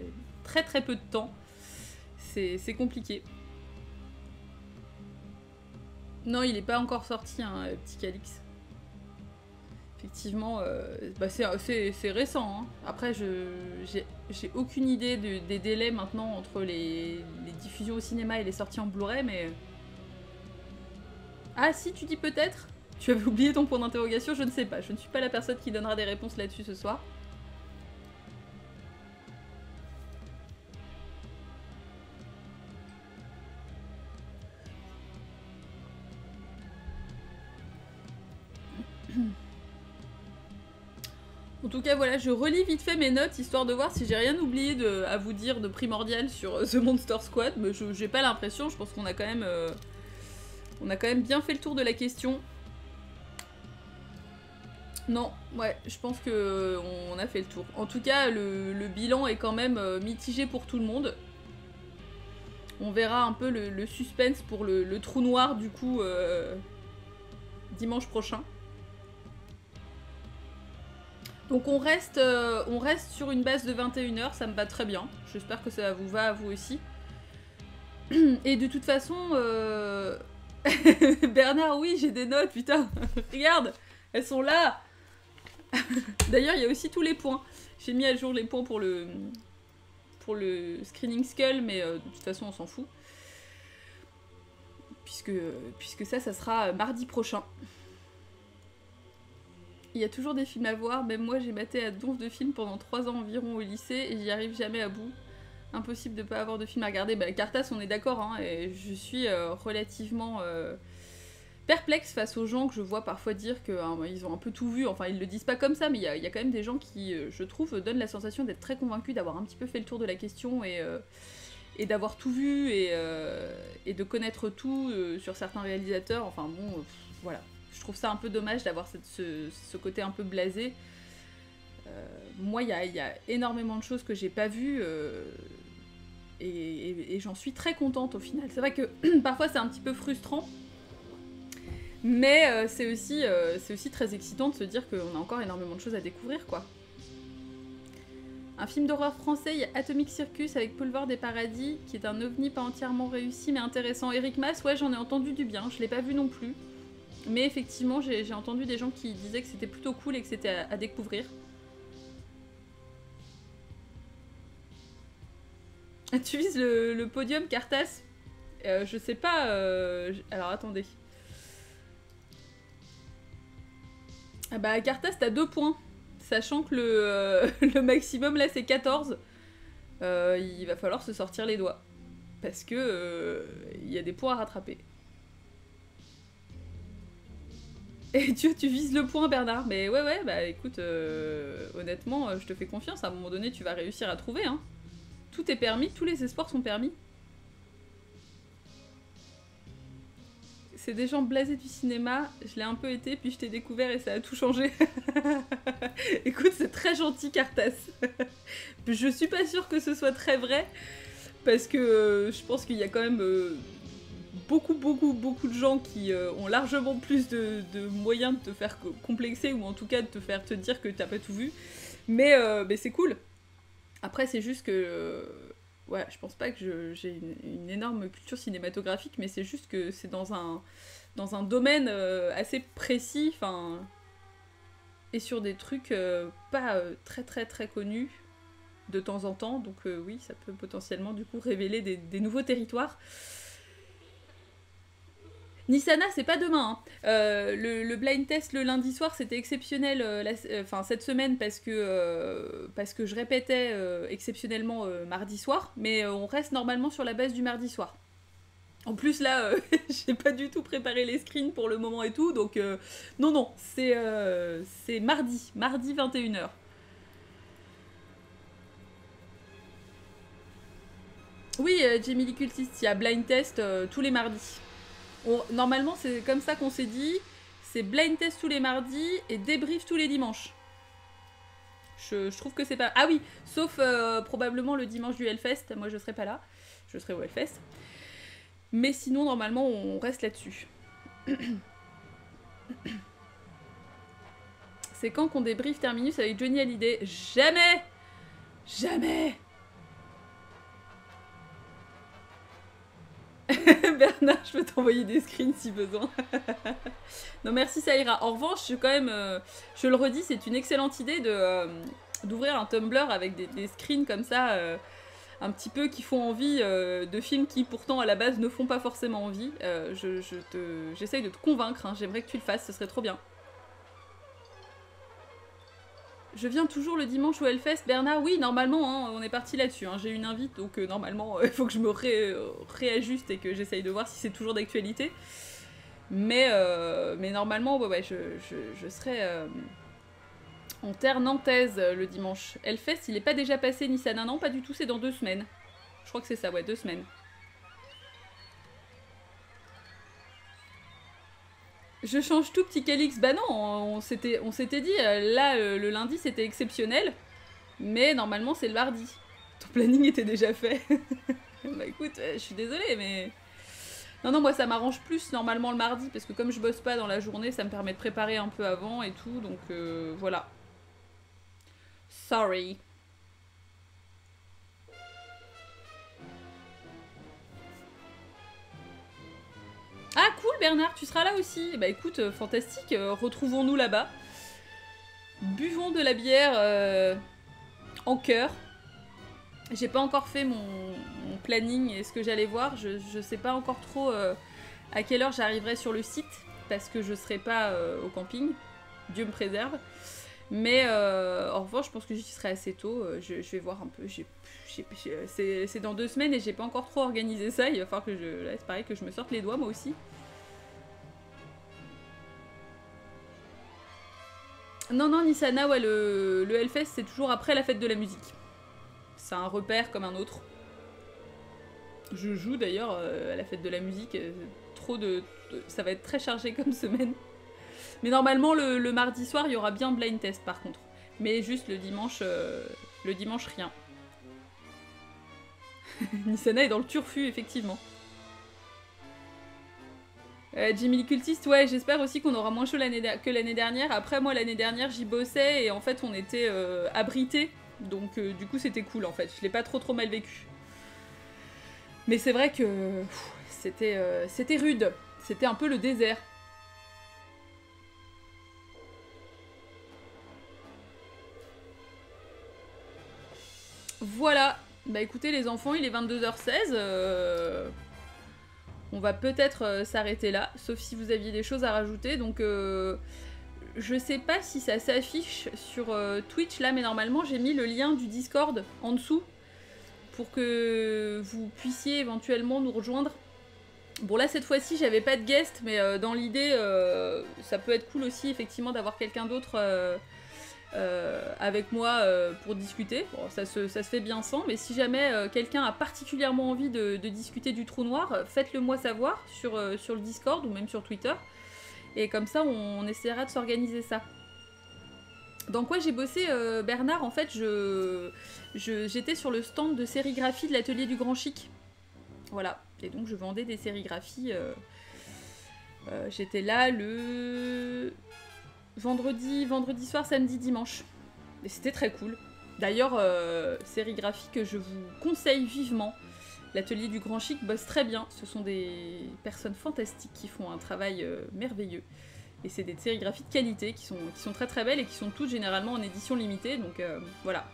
très très peu de temps. C'est compliqué. Non, il n'est pas encore sorti, hein, petit Calix. Effectivement, c'est récent. Hein. Après, j'ai aucune idée des délais maintenant entre les diffusions au cinéma et les sorties en Blu-ray, mais... Ah si, tu dis peut-être? Tu avais oublié ton point d'interrogation, je ne sais pas. Je ne suis pas la personne qui donnera des réponses là-dessus ce soir. En tout cas, voilà, je relis vite fait mes notes, histoire de voir si j'ai rien oublié à vous dire de primordial sur The Monster Squad, mais j'ai pas l'impression, je pense qu'on a quand même... on a quand même bien fait le tour de la question. Non, ouais, je pense que on a fait le tour. En tout cas, le bilan est quand même mitigé pour tout le monde. On verra un peu le suspense pour le trou noir, du coup, dimanche prochain. Donc on reste sur une base de 21h, ça me va très bien. J'espère que ça vous va à vous aussi. Et de toute façon... Bernard, oui, j'ai des notes, putain. Regarde, elles sont là. D'ailleurs, il y a aussi tous les points. J'ai mis à jour les points pour le Screening Skull, mais de toute façon, on s'en fout. Puisque ça sera mardi prochain. Il y a toujours des films à voir, même moi j'ai maté à donf de films pendant 3 ans environ au lycée et j'y arrive jamais à bout. Impossible de pas avoir de film à regarder. Bah, Cartas, on est d'accord, hein, et je suis relativement perplexe face aux gens que je vois parfois dire qu'ils ont un peu tout vu. Enfin, ils le disent pas comme ça, mais il y a quand même des gens qui, je trouve, donnent la sensation d'être très convaincus, d'avoir un petit peu fait le tour de la question et d'avoir tout vu et de connaître tout sur certains réalisateurs. Enfin bon, voilà. Je trouve ça un peu dommage d'avoir ce côté un peu blasé. Moi, il y a énormément de choses que j'ai pas vues et j'en suis très contente au final. C'est vrai que parfois c'est un petit peu frustrant, mais c'est aussi très excitant de se dire qu'on a encore énormément de choses à découvrir, quoi. Un film d'horreur français, il y a Atomic Circus avec Boulevard des Paradis, qui est un ovni pas entièrement réussi mais intéressant. Eric Mas, ouais, j'en ai entendu du bien, je l'ai pas vu non plus. Mais effectivement, j'ai entendu des gens qui disaient que c'était plutôt cool et que c'était à découvrir. Tu vises le podium, Cartas? Je sais pas... Alors, attendez. Ah bah, Cartas, t'as 2 points. Sachant que le maximum, là, c'est 14. Il va falloir se sortir les doigts. Parce que il y a des points à rattraper. Et tu vises le point, Bernard. Mais ouais, bah écoute, honnêtement, je te fais confiance. À un moment donné, tu vas réussir à trouver, hein. Tout est permis, tous les espoirs sont permis. C'est des gens blasés du cinéma, je l'ai un peu été, puis je t'ai découvert et ça a tout changé. Écoute, c'est très gentil, Cartas. Je suis pas sûre que ce soit très vrai, parce que je pense qu'il y a quand même beaucoup de gens qui ont largement plus de moyens de te faire complexer, ou en tout cas de te faire te dire que t'as pas tout vu. Mais c'est cool. Après, c'est juste que... ouais, je pense pas que j'ai une énorme culture cinématographique, mais c'est juste que c'est dans un domaine assez précis, enfin... et sur des trucs pas très connus de temps en temps, donc oui, ça peut potentiellement du coup révéler des nouveaux territoires. Nissana, c'est pas demain. Hein. Le blind test le lundi soir, c'était exceptionnel cette semaine parce que je répétais exceptionnellement mardi soir, mais on reste normalement sur la base du mardi soir. En plus, là, j'ai pas du tout préparé les screens pour le moment et tout, donc non, c'est mardi 21h. Oui, Jamie Lee Curtis, il y a blind test tous les mardis. Normalement, c'est comme ça qu'on s'est dit. C'est blind test tous les mardis et débrief tous les dimanches. Je trouve que c'est pas... Ah oui, sauf probablement le dimanche du Hellfest. Moi, je serai pas là. Je serai au Hellfest. Mais sinon, normalement, on reste là-dessus. C'est quand qu'on débrief Terminus avec Johnny Hallyday? Jamais! Jamais! Bernard, je peux t'envoyer des screens si besoin. Non, merci, ça ira. En revanche, je le redis, c'est une excellente idée d'ouvrir un Tumblr avec des screens comme ça, un petit peu qui font envie de films qui pourtant à la base ne font pas forcément envie. J'essaye de te convaincre, hein. J'aimerais que tu le fasses, ce serait trop bien. Je viens toujours le dimanche au Hellfest, Bernard. Oui, normalement, hein, on est parti là-dessus. Hein. J'ai une invite, donc normalement, il faut que je me réajuste et que j'essaye de voir si c'est toujours d'actualité. Mais normalement, ouais, je serai En terre nantaise le dimanche. Hellfest, il est pas déjà passé Nissan? Non, pas du tout, c'est dans 2 semaines. Je crois que c'est ça, ouais, 2 semaines. Je change tout, petit Calix. Bah non, on s'était dit, là, le lundi, c'était exceptionnel. Mais normalement, c'est le mardi. Ton planning était déjà fait. Bah écoute, je suis désolée, mais... Non, moi, ça m'arrange plus, normalement, le mardi, parce que comme je bosse pas dans la journée, ça me permet de préparer un peu avant et tout, donc voilà. Sorry. Ah cool Bernard, tu seras là aussi. Bah écoute, fantastique, retrouvons-nous là-bas. Buvons de la bière en cœur. J'ai pas encore fait mon planning et ce que j'allais voir. Je sais pas encore trop à quelle heure j'arriverai sur le site parce que je serai pas au camping. Dieu me préserve. Mais en revanche, je pense que j'y serai assez tôt. Je vais voir un peu. C'est dans 2 semaines et j'ai pas encore trop organisé ça. Il va falloir que là, c'est pareil que je me sorte les doigts moi aussi. Non, Nissana, ouais, le Hellfest, c'est toujours après la fête de la musique. C'est un repère comme un autre. Je joue d'ailleurs à la fête de la musique. Ça va être très chargé comme semaine. Mais normalement, le mardi soir, il y aura bien blind test par contre. Mais juste le dimanche rien. Nissana est dans le turfu, effectivement. Jimmy Lee Cultiste, ouais, j'espère aussi qu'on aura moins chaud que l'année dernière. Après, moi, l'année dernière, j'y bossais et en fait, on était abrités. Donc, du coup, c'était cool, en fait. Je l'ai pas trop mal vécu. Mais c'est vrai que c'était rude. C'était un peu le désert. Voilà. Bah écoutez, les enfants, il est 22h16. On va peut-être s'arrêter là, sauf si vous aviez des choses à rajouter. Donc, je sais pas si ça s'affiche sur Twitch là, mais normalement, j'ai mis le lien du Discord en dessous pour que vous puissiez éventuellement nous rejoindre. Bon, là, cette fois-ci, j'avais pas de guest, mais dans l'idée, ça peut être cool aussi, effectivement, d'avoir quelqu'un d'autre avec moi pour discuter. Bon, ça se fait bien sans, mais si jamais quelqu'un a particulièrement envie de discuter du trou noir, faites-le moi savoir sur le Discord ou même sur Twitter. Et comme ça, on essaiera de s'organiser ça. Dans quoi j'ai bossé, Bernard? En fait, j'étais sur le stand de sérigraphie de l'atelier du Grand Chic. Voilà. Et donc, je vendais des sérigraphies. J'étais là le... vendredi soir, samedi, dimanche. Et c'était très cool. D'ailleurs, sérigraphie que je vous conseille vivement. L'atelier du Grand Chic bosse très bien. Ce sont des personnes fantastiques qui font un travail merveilleux. Et c'est des sérigraphies de qualité qui sont très très belles et qui sont toutes généralement en édition limitée. Donc voilà.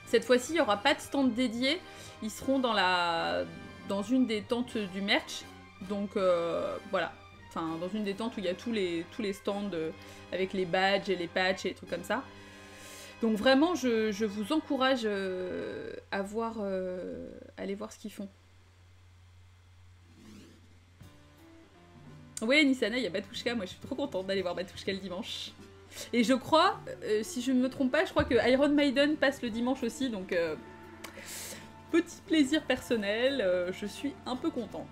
Cette fois-ci, il n'y aura pas de stand dédié. Ils seront dans une des tentes du merch. Donc voilà. Enfin, dans une des tentes où il y a tous les stands avec les badges et les patchs et les trucs comme ça. Donc vraiment, je vous encourage à aller voir ce qu'ils font. Oui, Nissana, il y a Batushka. Moi, je suis trop contente d'aller voir Batushka le dimanche. Et je crois, si je ne me trompe pas, je crois que Iron Maiden passe le dimanche aussi. Donc, petit plaisir personnel. Je suis un peu contente.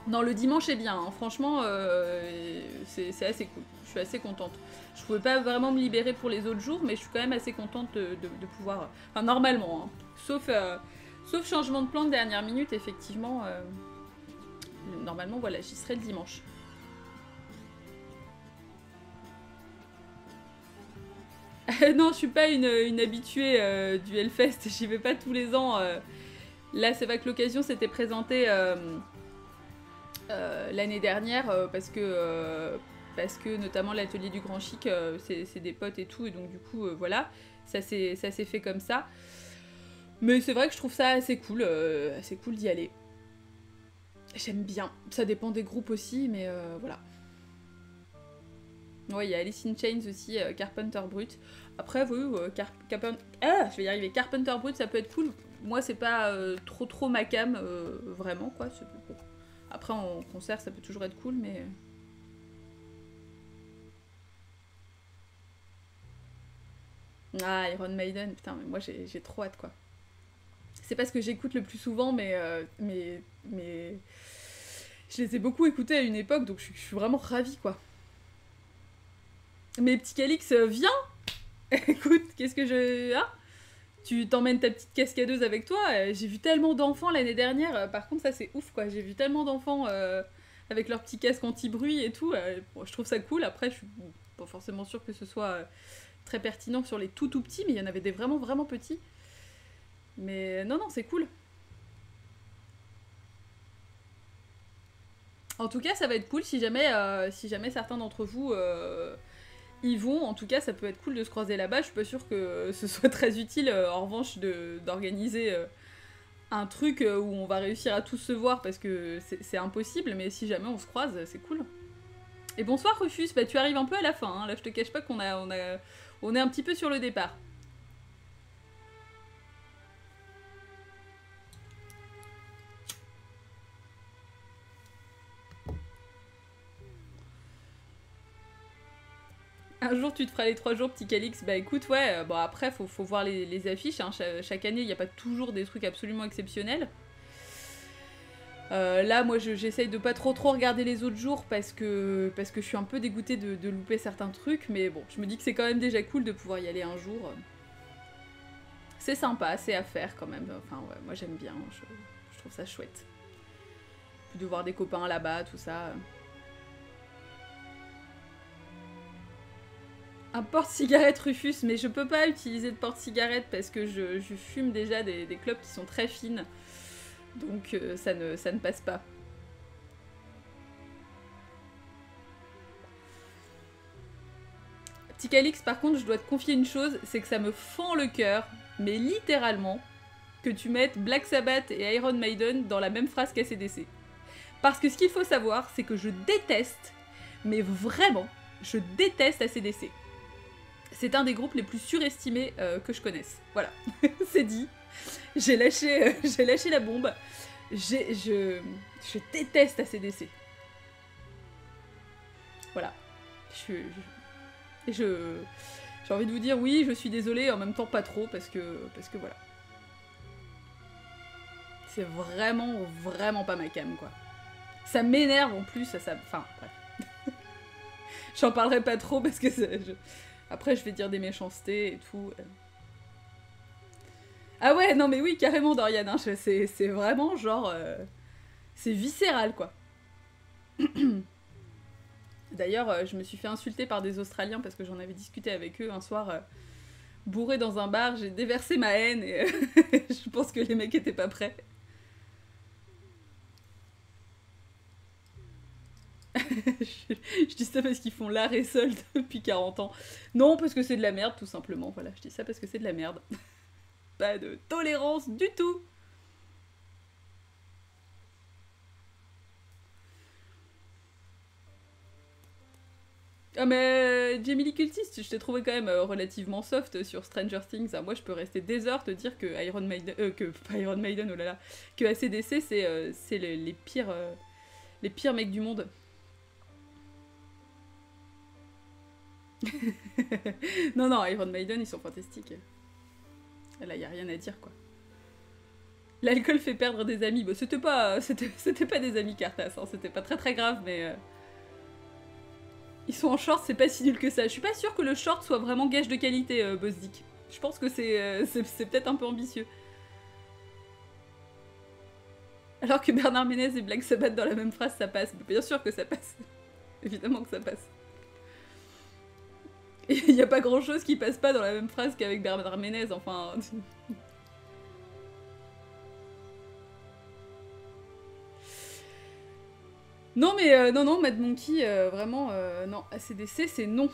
Non, le dimanche est bien, hein. Franchement, c'est assez cool. Je suis assez contente. Je pouvais pas vraiment me libérer pour les autres jours, mais je suis quand même assez contente de pouvoir... Enfin, normalement, hein. Sauf changement de plan de dernière minute, effectivement. Normalement, voilà, j'y serai le dimanche. Non, je suis pas une habituée du Hellfest. J'y vais pas tous les ans. Là, c'est vrai que l'occasion s'était présentée... l'année dernière parce que notamment l'atelier du Grand Chic c'est des potes et tout et donc du coup voilà ça s'est fait comme ça, mais c'est vrai que je trouve ça assez cool d'y aller. J'aime bien, ça dépend des groupes aussi, mais voilà. Ouais, il y a Alice in Chains aussi, Carpenter Brut. Après oui, je vais y arriver. Carpenter Brut, ça peut être cool. Moi c'est pas trop ma cam, vraiment quoi. Après, en concert, ça peut toujours être cool, mais... Ah, Iron Maiden, putain, mais moi j'ai trop hâte, quoi. C'est pas ce que j'écoute le plus souvent, mais je les ai beaucoup écoutés à une époque, donc je suis vraiment ravie, quoi. Mais petit Calix, viens. Écoute, qu'est-ce que je... Hein, tu t'emmènes ta petite cascadeuse avec toi. J'ai vu tellement d'enfants l'année dernière. Par contre, ça, c'est ouf, quoi. J'ai vu tellement d'enfants avec leur petit casque anti-bruit et tout. Bon, je trouve ça cool. Après, je suis pas forcément sûre que ce soit très pertinent sur les tout petits, mais il y en avait des vraiment, vraiment petits. Mais non, c'est cool. En tout cas, ça va être cool si jamais certains d'entre vous y vont. En tout cas, ça peut être cool de se croiser là-bas. Je suis pas sûre que ce soit très utile, en revanche, d'organiser un truc où on va réussir à tous se voir parce que c'est impossible. Mais si jamais on se croise, c'est cool. Et bonsoir Rufus, bah tu arrives un peu à la fin. Hein. Là, je te cache pas qu'on on est un petit peu sur le départ. Un jour tu te feras les 3 jours petit Calix, bah écoute ouais, bon après faut voir les affiches, hein. Chaque année il n'y a pas toujours des trucs absolument exceptionnels. Là moi j'essaye de pas trop regarder les autres jours parce que je suis un peu dégoûtée de louper certains trucs, mais bon je me dis que c'est quand même déjà cool de pouvoir y aller un jour. C'est sympa, c'est à faire quand même, enfin ouais, moi j'aime bien, je trouve ça chouette. Puis de voir des copains là-bas, tout ça... Un porte-cigarette Rufus, mais je peux pas utiliser de porte-cigarette parce que je fume déjà des clopes qui sont très fines. Donc ça ne passe pas. Petit Calix, par contre, je dois te confier une chose, c'est que ça me fend le cœur, mais littéralement, que tu mettes Black Sabbath et Iron Maiden dans la même phrase qu'ACDC. Parce que ce qu'il faut savoir, c'est que je déteste, mais vraiment, je déteste ACDC. C'est un des groupes les plus surestimés que je connaisse. Voilà, c'est dit. J'ai lâché la bombe. Je déteste ACDC. Voilà. J'ai envie de vous dire oui, je suis désolée, en même temps pas trop, parce que voilà. C'est vraiment pas ma cam, quoi. Ça m'énerve en plus, enfin, bref. J'en parlerai pas trop parce que après je vais dire des méchancetés et tout. Ah ouais, non mais oui, carrément Dorian, hein, c'est vraiment genre... c'est viscéral, quoi. D'ailleurs, je me suis fait insulter par des Australiens parce que j'en avais discuté avec eux un soir, bourré dans un bar, j'ai déversé ma haine et je pense que les mecs étaient pas prêts. Je dis ça parce qu'ils font l'art et seul depuis 40 ans. Non, parce que c'est de la merde, tout simplement. Voilà, je dis ça parce que c'est de la merde. Pas de tolérance du tout. Ah mais Jamie Lee Curtis, je t'ai trouvé quand même relativement soft sur Stranger Things. Moi je peux rester des heures te dire que Iron Maiden, pas Iron Maiden, oh là là, que AC/DC c'est les pires mecs du monde. non, Iron Maiden ils sont fantastiques. Là y a rien à dire quoi. L'alcool fait perdre des amis. Bon, c'était pas des amis Cartas, hein. C'était pas très grave mais... Ils sont en short, c'est pas si nul que ça. Je suis pas sûre que le short soit vraiment gage de qualité, Boss Dick. Je pense que c'est peut-être un peu ambitieux. Alors que Bernard Ménez et Black Sabbath dans la même phrase, ça passe. Bien sûr que ça passe. Évidemment que ça passe. Et il n'y a pas grand-chose qui passe pas dans la même phrase qu'avec Bernard Ménez, enfin... Non mais non, Mad Monkey, vraiment, non, ACDC c'est non.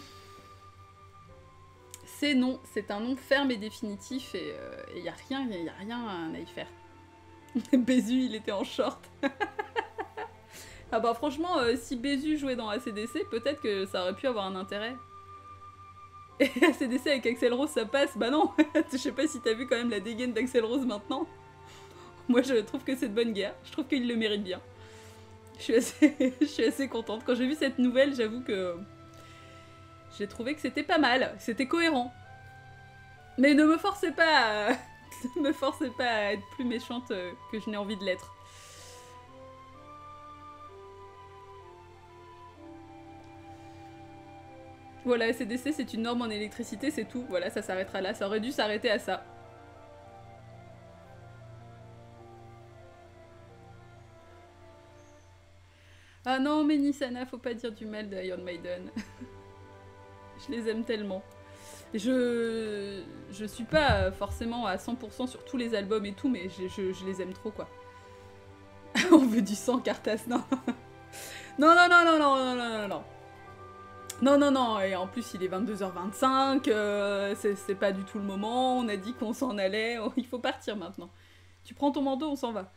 C'est non, c'est un non ferme et définitif et y a rien à y faire. Bézu, il était en short. Ah bah franchement, si Bézu jouait dans ACDC, peut-être que ça aurait pu avoir un intérêt. Et ACDC avec Axl Rose, ça passe. Bah non, je sais pas si t'as vu quand même la dégaine d'Axl Rose maintenant. Moi je trouve que c'est de bonne guerre, je trouve qu'il le mérite bien. Je suis assez contente. Quand j'ai vu cette nouvelle, j'avoue que j'ai trouvé que c'était pas mal, c'était cohérent. Mais ne me forcez pas à... ne me forcez pas à être plus méchante que je n'ai envie de l'être. Voilà, ACDC, c'est une norme en électricité, c'est tout. Voilà, ça s'arrêtera là. Ça aurait dû s'arrêter à ça. Ah non, mais Nisana, faut pas dire du mal de Iron Maiden. Je les aime tellement. Je suis pas forcément à 100% sur tous les albums et tout, mais je les aime trop, quoi. On veut du sang, Cartas, non. Non, non, non, non, non, non, non, non, non. Non, non, non, et en plus il est 22h25, c'est pas du tout le moment, on a dit qu'on s'en allait, il faut partir maintenant. Tu prends ton manteau, on s'en va.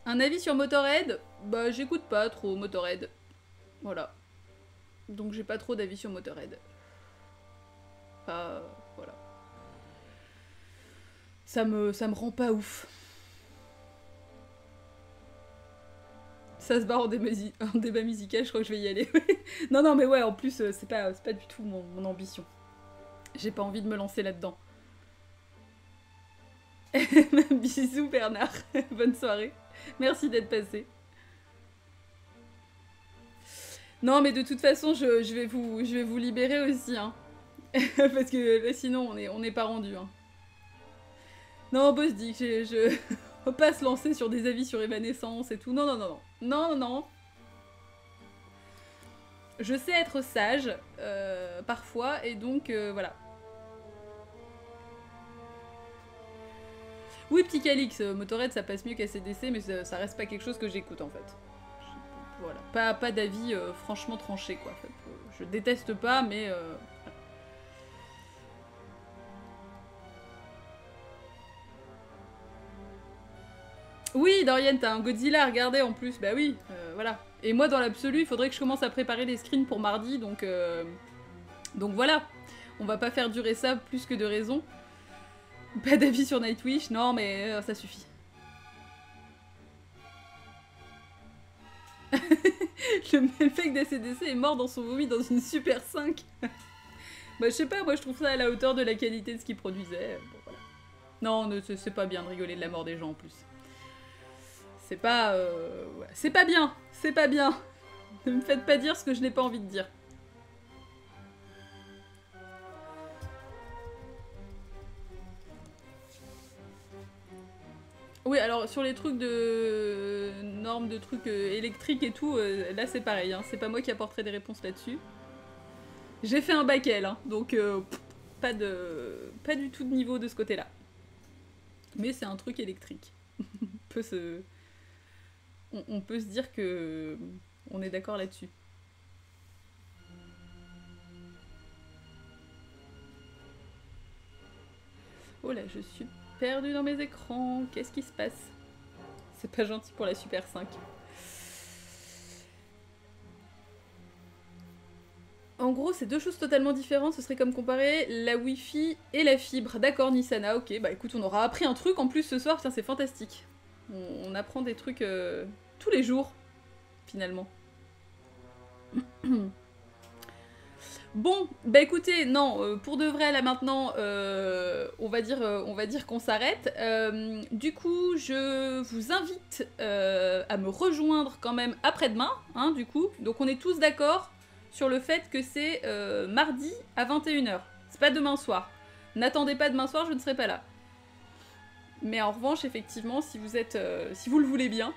Un avis sur Motorhead? Bah j'écoute pas trop Motorhead. Voilà. Donc j'ai pas trop d'avis sur Motorhead. Enfin, voilà. Ça me rend pas ouf. Ça se barre en débat musical, je crois que je vais y aller. Non, non, mais ouais, en plus, c'est pas du tout mon ambition. J'ai pas envie de me lancer là-dedans. Bisous Bernard, bonne soirée. Merci d'être passé. Non, mais de toute façon, je vais vous libérer aussi, hein. Parce que là, sinon, on n'est pas rendu, hein. Non, Boss dit que je faut pas se lancer sur des avis sur Evanescence et tout. Non, non, non, non. Non, non, non. Je sais être sage, parfois, et donc, voilà. Oui, petit Calix, Motorhead, ça passe mieux qu'ACDC, mais ça reste pas quelque chose que j'écoute, en fait. Voilà. Pas d'avis franchement tranché, quoi. En fait. Je déteste pas, mais... Oui, Dorian, t'as un Godzilla à regarder en plus. Bah oui, voilà. Et moi, dans l'absolu, il faudrait que je commence à préparer les screens pour mardi, donc voilà. On va pas faire durer ça plus que de raison. Pas d'avis sur Nightwish, non, mais ça suffit. Le mec d'ACDC est mort dans son vomi dans une Super 5. Bah je sais pas, moi je trouve ça à la hauteur de la qualité de ce qu'il produisait. Bon, voilà. Non, c'est pas bien de rigoler de la mort des gens en plus. C'est pas... ouais. C'est pas bien. C'est pas bien. Ne me faites pas dire ce que je n'ai pas envie de dire. Oui, alors sur les trucs de normes de trucs électriques et tout, là c'est pareil, hein, c'est pas moi qui apporterai des réponses là-dessus. J'ai fait un bac L, hein, donc pas du tout de niveau de ce côté-là. Mais c'est un truc électrique. On peut se dire que on est d'accord là-dessus. Oh là, je suis perdue dans mes écrans. Qu'est-ce qui se passe? C'est pas gentil pour la Super 5. En gros, c'est deux choses totalement différentes. Ce serait comme comparer la Wi-Fi et la fibre. D'accord, Nisana, ok. Bah écoute, on aura appris un truc en plus ce soir. Tiens, c'est fantastique. On apprend des trucs tous les jours, finalement. Bon, bah écoutez, non, pour de vrai, là maintenant, on va dire qu'on s'arrête. Du coup, je vous invite à me rejoindre quand même après-demain, hein, du coup. Donc on est tous d'accord sur le fait que c'est mardi à 21h. C'est pas demain soir. N'attendez pas demain soir, je ne serai pas là. Mais en revanche, effectivement, si vous le voulez bien,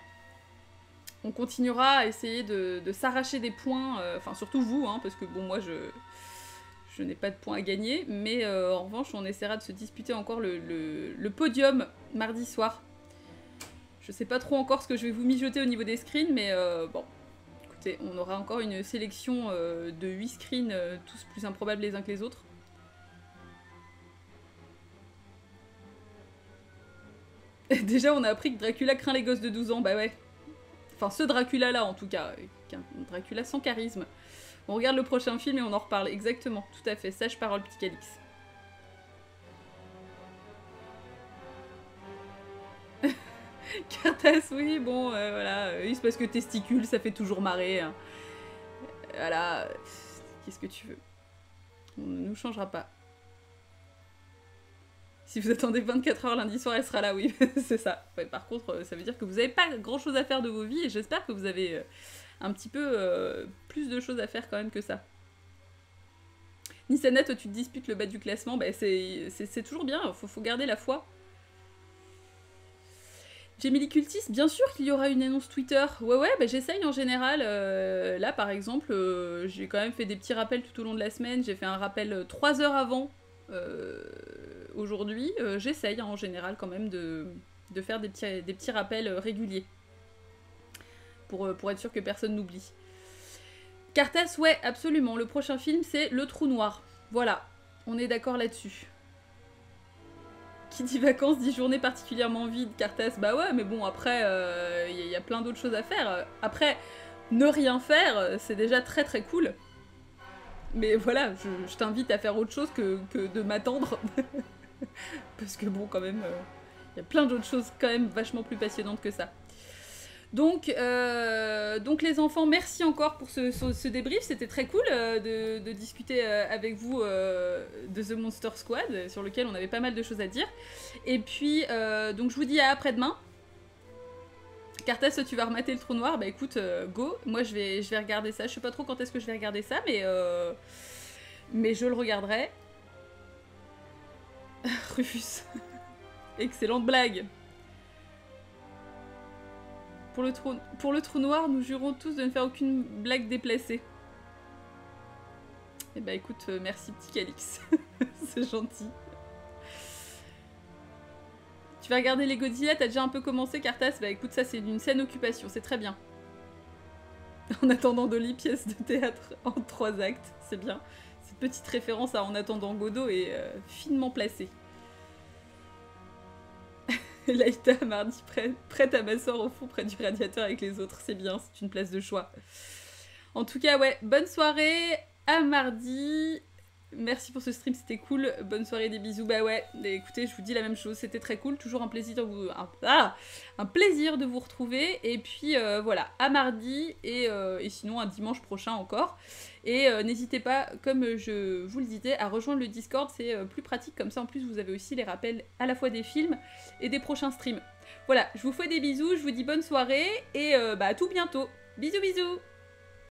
on continuera à essayer de s'arracher des points, enfin surtout vous, hein, parce que bon, moi je n'ai pas de points à gagner, mais en revanche, on essaiera de se disputer encore le podium mardi soir. Je sais pas trop encore ce que je vais vous mijoter au niveau des screens, mais bon, écoutez, on aura encore une sélection de 8 screens, tous plus improbables les uns que les autres. Déjà, on a appris que Dracula craint les gosses de 12 ans, bah ouais. Enfin, ce Dracula-là, en tout cas. Un Dracula sans charisme. On regarde le prochain film et on en reparle. Exactement, tout à fait. Sage parole, petit Calix. Cartas, oui, bon, voilà. Oui, c'est parce que testicule, ça fait toujours marrer. Hein. Voilà, qu'est-ce que tu veux? On ne nous changera pas. Si vous attendez 24 heures lundi soir, elle sera là, oui, c'est ça. Ouais, par contre, ça veut dire que vous n'avez pas grand-chose à faire de vos vies, et j'espère que vous avez un petit peu plus de choses à faire quand même que ça. Nissanet, toi tu te disputes le bas du classement, bah, c'est toujours bien, faut garder la foi. Jamie Cultis, bien sûr qu'il y aura une annonce Twitter. Ouais, bah, j'essaye en général. Là, par exemple, j'ai quand même fait des petits rappels tout au long de la semaine. J'ai fait un rappel 3 heures avant aujourd'hui. J'essaye en général quand même de faire des petits rappels réguliers. Pour être sûr que personne n'oublie. Cartas, ouais, absolument. Le prochain film, c'est Le Trou Noir. Voilà, on est d'accord là-dessus. Qui dit vacances dit journée particulièrement vide, Cartas. Bah ouais, mais bon, après, y a plein d'autres choses à faire. Après, ne rien faire, c'est déjà très très cool. Mais voilà, je t'invite à faire autre chose que de m'attendre. Parce que bon, quand même, y a plein d'autres choses quand même vachement plus passionnantes que ça. Donc les enfants, merci encore pour ce débrief, c'était très cool de discuter avec vous de The Monster Squad, sur lequel on avait pas mal de choses à dire. Et puis, donc je vous dis à après-demain. Cartas, tu vas remater Le Trou Noir, bah écoute, go, moi je vais regarder ça, je sais pas trop quand est-ce que je vais regarder ça, mais je le regarderai. Rufus, excellente blague. Pour le trou noir, nous jurons tous de ne faire aucune blague déplacée. Eh bah écoute, merci petit Calix. C'est gentil. Tu vas regarder les Godzilla, t'as déjà un peu commencé, Cartas? Bah écoute, ça c'est une saine occupation, c'est très bien. En attendant Dolly, pièce de théâtre en 3 actes, c'est bien. Cette petite référence à En attendant Godot est finement placée. Laïta, mardi, prête à m'asseoir au fond près du radiateur avec les autres, c'est bien, c'est une place de choix. En tout cas, ouais, bonne soirée, à mardi. Merci pour ce stream, c'était cool. Bonne soirée, des bisous. Bah ouais, écoutez, je vous dis la même chose, c'était très cool. Toujours un plaisir de vous retrouver. Et puis voilà, à mardi et sinon un dimanche prochain encore. Et n'hésitez pas, comme je vous le disais, à rejoindre le Discord, c'est plus pratique. Comme ça, en plus, vous avez aussi les rappels à la fois des films et des prochains streams. Voilà, je vous fais des bisous, je vous dis bonne soirée et à tout bientôt. Bisous, bisous!